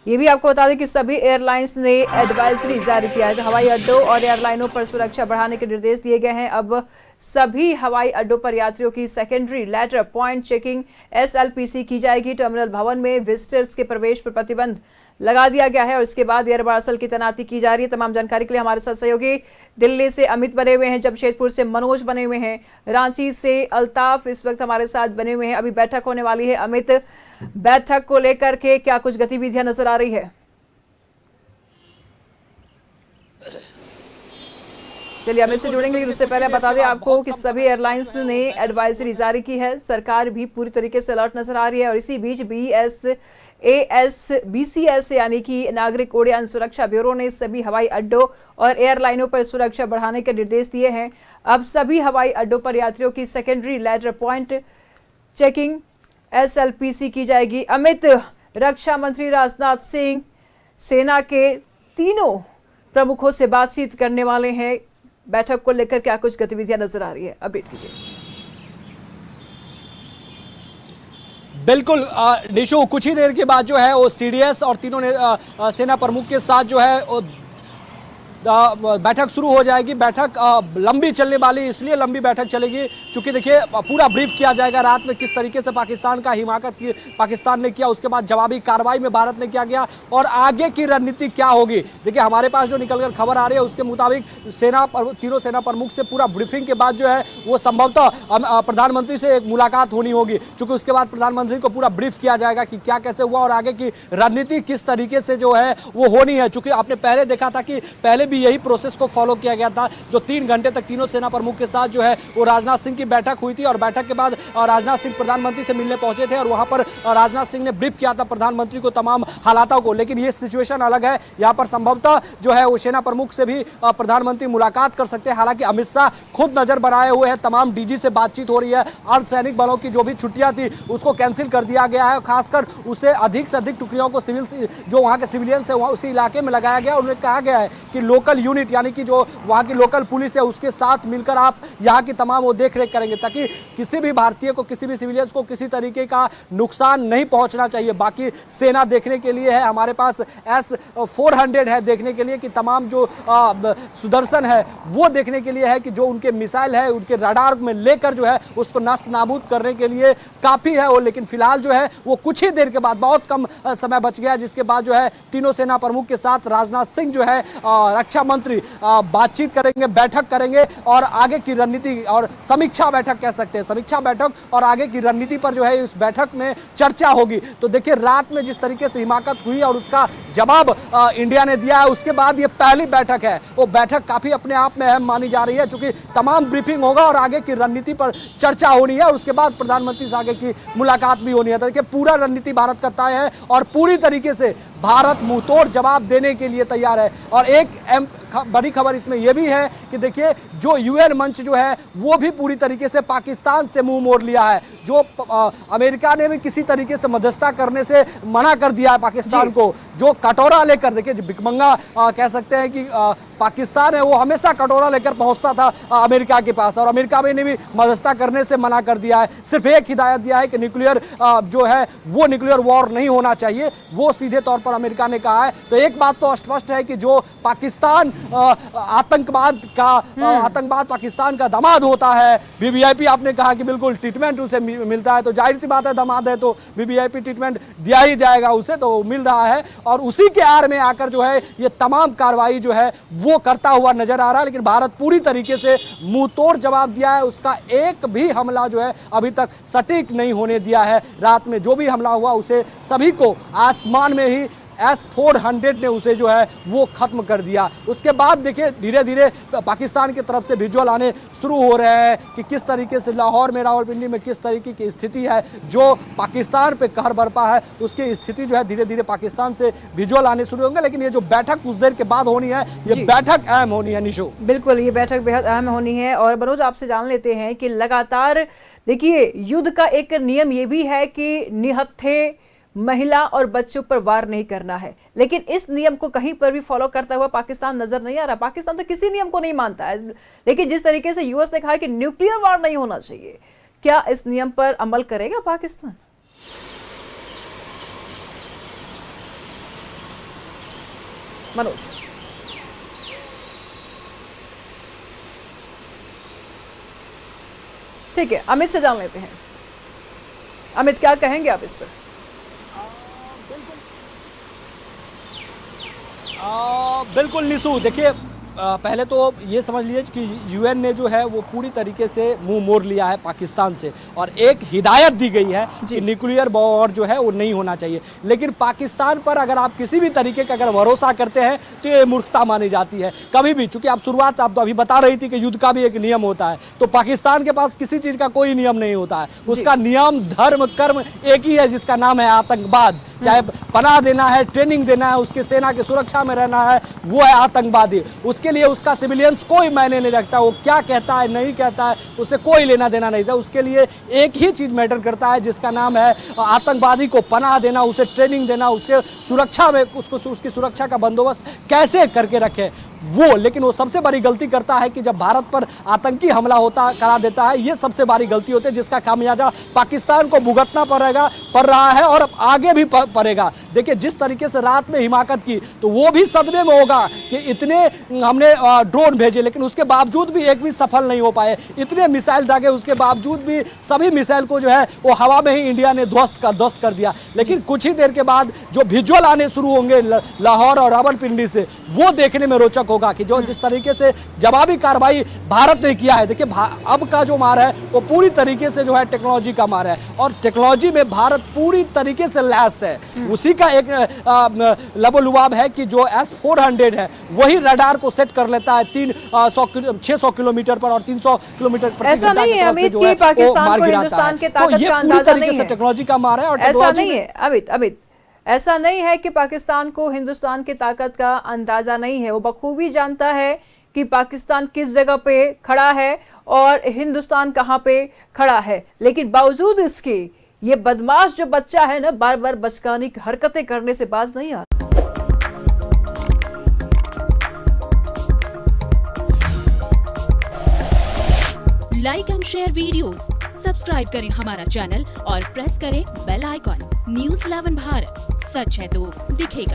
ये भी आपको बता दें कि सभी एयरलाइंस ने एडवाइजरी जारी किया है। हवाई अड्डों और एयरलाइनों पर सुरक्षा बढ़ाने के निर्देश दिए गए हैं। अब सभी हवाई अड्डों पर यात्रियों की secondary letter point checking SLPC की जाएगी। टर्मिनल भवन में विजिटर्स के प्रवेश पर प्रतिबंध लगा दिया गया है और इसके बाद एयर मार्शल की तैनाती की जा रही है। तमाम जानकारी के लिए हमारे साथ सहयोगी दिल्ली से अमित बने हुए हैं, जमशेदपुर से मनोज बने हुए हैं, रांची से अल्ताफ इस वक्त हमारे साथ बने हुए हैं। अभी बैठक होने वाली है। अमित, बैठक को लेकर के क्या कुछ गतिविधियां नजर आ रही है? चलिए अमित से जुड़ेंगे, लेकिन उससे पहले बता दें आपको कि सभी एयरलाइंस ने एडवाइजरी जारी की है। सरकार भी पूरी तरीके से अलर्ट नजर आ रही है और इसी बीच BCS यानी कि नागरिक उड्डयन सुरक्षा ब्यूरो ने सभी हवाई अड्डों और एयरलाइनों पर सुरक्षा बढ़ाने के निर्देश दिए हैं। अब सभी हवाई अड्डों पर यात्रियों की secondary letter point checking SLPC की जाएगी। अमित, रक्षा मंत्री राजनाथ सिंह सेना के तीनों प्रमुखों से बातचीत करने वाले हैं। बैठक को लेकर क्या कुछ गतिविधियां नजर आ रही है, अपडेट कीजिए। बिल्कुल निशु, कुछ ही देर के बाद जो है वो CDS और तीनों ने सेना प्रमुख के साथ जो है वो बैठक शुरू हो जाएगी। बैठक लंबी चलने वाली, इसलिए लंबी बैठक चलेगी क्योंकि देखिए पूरा ब्रीफ किया जाएगा रात में किस तरीके से पाकिस्तान का हिमाकत की पाकिस्तान ने किया, उसके बाद जवाबी कार्रवाई में भारत ने क्या किया और आगे की रणनीति क्या होगी। देखिए हमारे पास जो निकलकर खबर आ रही है उसके मुताबिक तीनों सेना प्रमुख से पूरा ब्रीफिंग के बाद जो है वो संभवतः प्रधानमंत्री से एक मुलाकात होनी होगी, क्योंकि उसके बाद प्रधानमंत्री को पूरा ब्रीफ किया जाएगा कि क्या कैसे हुआ और आगे की रणनीति किस तरीके से जो है वो होनी है। चूंकि आपने पहले देखा था कि पहले भी यही प्रोसेस को फॉलो किया गया था, जो 3 घंटे तक तीनों सेना प्रमुख के साथ जो है वो राजनाथ सिंह की बैठक हुई थी और बैठक के बाद राजनाथ सिंह प्रधानमंत्री से मिलने पहुंचे थे और वहां पर राजनाथ सिंह ने ब्रीफ किया था प्रधानमंत्री को तमाम हालातों को। लेकिन ये सिचुएशन अलग है, यहाँ पर संभवतः जो है वो सेना प्रमुख से भी प्रधानमंत्री मुलाकात कर सकते हैं। हालांकि अमित शाह खुद नजर बनाए हुए हैं, तमाम DG से बातचीत हो रही है। अर्धसैनिक बलों की जो भी छुट्टियां थी उसको कैंसिल कर दिया गया है, खासकर उसे अधिक से अधिक टुकड़ियों को जो वहाँ के सिविलियंस है उसी इलाके में लगाया गया। उन्हें कहा गया है कि लोकल यूनिट यानी कि जो वहाँ की लोकल पुलिस है उसके साथ मिलकर आप यहाँ की तमाम वो देख रेख करेंगे ताकि किसी भी भारतीय को, किसी भी सिविलियंस को किसी तरीके का नुकसान नहीं पहुँचना चाहिए। बाकी सेना देखने के लिए है, हमारे पास S-400 है देखने के लिए कि तमाम जो सुदर्शन है वो देखने के लिए है कि जो उनके मिसाइल है उनके रडार में लेकर जो है उसको नष्ट नाबूद करने के लिए काफ़ी है वो। लेकिन फिलहाल जो है वो कुछ ही देर के बाद, बहुत कम समय बच गया, जिसके बाद जो है तीनों सेना प्रमुख के साथ राजनाथ सिंह जो है रक्षा मंत्री बातचीत करेंगे, बैठक करेंगे और आगे की रणनीति और समीक्षा बैठक कह सकते हैं, समीक्षा बैठक और आगे की रणनीति पर जो है इस बैठक में चर्चा होगी। तो देखिए रात में जिस तरीके से हिमाकत हुई और उसका जवाब इंडिया ने दिया है, उसके बाद ये पहली बैठक है, वो बैठक काफी अपने आप में अहम मानी जा रही है क्योंकि तमाम ब्रीफिंग होगा और आगे की रणनीति पर चर्चा होनी है। उसके बाद प्रधानमंत्री से आगे की मुलाकात भी होनी है। तो देखिए पूरा रणनीति भारत का तय है और पूरी तरीके से भारत मुंहतोड़ जवाब देने के लिए तैयार है। और एक बड़ी खबर इसमें यह भी है कि देखिए जो UN मंच जो है वो भी पूरी तरीके से पाकिस्तान से मुंह मोड़ लिया है। जो अमेरिका ने भी किसी तरीके से मध्यस्थता करने से मना कर दिया है पाकिस्तान को, जो कटोरा लेकर, देखिए भिखमंगा कह सकते हैं कि पाकिस्तान है वो हमेशा कटोरा लेकर पहुंचता था अमेरिका के पास और अमेरिका ने भी मध्यस्थता करने से मना कर दिया है। सिर्फ एक हिदायत दिया है कि न्यूक्लियर जो है वो न्यूक्लियर वॉर नहीं होना चाहिए, वो सीधे तौर पर अमेरिका ने कहा है। तो एक बात तो स्पष्ट है कि जो पाकिस्तान आतंकवाद पाकिस्तान का दामाद होता है। वीवीआईपी आपने कहा कि बिल्कुल ट्रीटमेंट उसे मिलता है, तो जाहिर सी बात है दामाद है तो वीवीआईपी ट्रीटमेंट दिया ही जाएगा उसे, तो मिल रहा है। और उसी के आड़ में आकर जो है ये तमाम कार्रवाई जो है वो करता हुआ नजर आ रहा है। लेकिन भारत पूरी तरीके से मुंह तोड़ जवाब दिया है, उसका एक भी हमला जो है अभी तक सटीक नहीं होने दिया है। रात में जो भी हमला हुआ उसे सभी को आसमान में ही S-400 ने उसे जो है वो खत्म कर दिया। उसके बाद देखिए धीरे धीरे पाकिस्तान की तरफ से विजुअल आने शुरू हो रहे हैं कि किस तरीके से लाहौर में, रावलपिंडी में किस तरीके की स्थिति है, जो पाकिस्तान पे कहर बरपा है उसकी स्थिति जो है धीरे धीरे पाकिस्तान से विजुअल आने शुरू होंगे। लेकिन ये जो बैठक कुछ देर के बाद होनी है, ये बैठक अहम होनी है निशो। बिल्कुल, ये बैठक बेहद अहम होनी है। और मनोज आपसे जान लेते हैं कि लगातार देखिए युद्ध का एक नियम ये भी है कि निहत्थे महिला और बच्चों पर वार नहीं करना है, लेकिन इस नियम को कहीं पर भी फॉलो करता हुआ पाकिस्तान नजर नहीं आ रहा। पाकिस्तान तो किसी नियम को नहीं मानता है, लेकिन जिस तरीके से यूएस ने कहा कि न्यूक्लियर वार नहीं होना चाहिए, क्या इस नियम पर अमल करेगा पाकिस्तान? मनोज, ठीक है, अमित से जान लेते हैं। अमित, क्या कहेंगे आप इस पर? बिल्कुल निशु, देखिए पहले तो ये समझ लीजिए कि यूएन ने जो है वो पूरी तरीके से मुंह मोड़ लिया है पाकिस्तान से और एक हिदायत दी गई है कि न्यूक्लियर वॉर जो है वो नहीं होना चाहिए। लेकिन पाकिस्तान पर अगर आप किसी भी तरीके का अगर भरोसा करते हैं तो ये मूर्खता मानी जाती है कभी भी। चूंकि आप शुरुआत आप तो अभी बता रही थी कि युद्ध का भी एक नियम होता है, तो पाकिस्तान के पास किसी चीज का कोई नियम नहीं होता है। उसका नियम, धर्म, कर्म एक ही है जिसका नाम है आतंकवाद। चाहे पनाह देना है, ट्रेनिंग देना है, उसके सेना की सुरक्षा में रहना है, वो है आतंकवादी। उसके लिए उसका सिविलियंस कोई मायने नहीं रखता, वो क्या कहता है नहीं कहता है उससे कोई लेना देना नहीं था। उसके लिए एक ही चीज मैटर करता है जिसका नाम है आतंकवादी को पनाह देना, उसे ट्रेनिंग देना, उसके सुरक्षा में उसकी सुरक्षा का बंदोबस्त कैसे करके रखे वो। लेकिन वो सबसे बड़ी गलती करता है कि जब भारत पर आतंकी हमला करा देता है, ये सबसे बड़ी गलती होती है जिसका खामियाजा पाकिस्तान को भुगतना पड़ रहा है और आगे भी पड़ेगा। देखिए जिस तरीके से रात में हिमाकत की, तो वो भी सदमे में होगा कि इतने हमने ड्रोन भेजे लेकिन उसके बावजूद भी एक भी सफल नहीं हो पाए। इतने मिसाइल दागे, उसके बावजूद भी सभी मिसाइल को जो है वो हवा में ही इंडिया ने ध्वस्त कर दिया। लेकिन कुछ ही देर के बाद जो विजुअल आने शुरू होंगे लाहौर और रावलपिंडी से, वो देखने में रोचक होगा कि जो जिस तरीके से जवाबी कार्रवाई भारत ने किया है। देखिए अब का जो मार है वो पूरी तरीके से जो है टेक्नोलॉजी का मार है और टेक्नोलॉजी में भारत पूरी तरीके से लैस है। उसी का एक लबोलुआब है कि जो S-400 है वही रडार को सेट कर लेता है 600 किलोमीटर पर और 300 किलोमीटर प्रति ऐसा नहीं है अमित कि पाकिस्तान को हिंदुस्तान के ताकत का अंदाजा नहीं है। टेक्नोलॉजी का मार है और ऐसा नहीं है अमित, ऐसा नहीं है कि पाकिस्तान को हिंदुस्तान की ताकत का अंदाजा नहीं है। वो बखूबी जानता है कि पाकिस्तान किस जगह पे खड़ा है और हिंदुस्तान कहां पे खड़ा है। लेकिन बावजूद इसके ये बदमाश जो बच्चा है ना, बार बार बचकानी हरकतें करने से बाज नहीं आता। Like and share videos, subscribe करें हमारा चैनल और प्रेस करें बेल आइकॉन। News 11 भारत, सच है तो दिखेगा।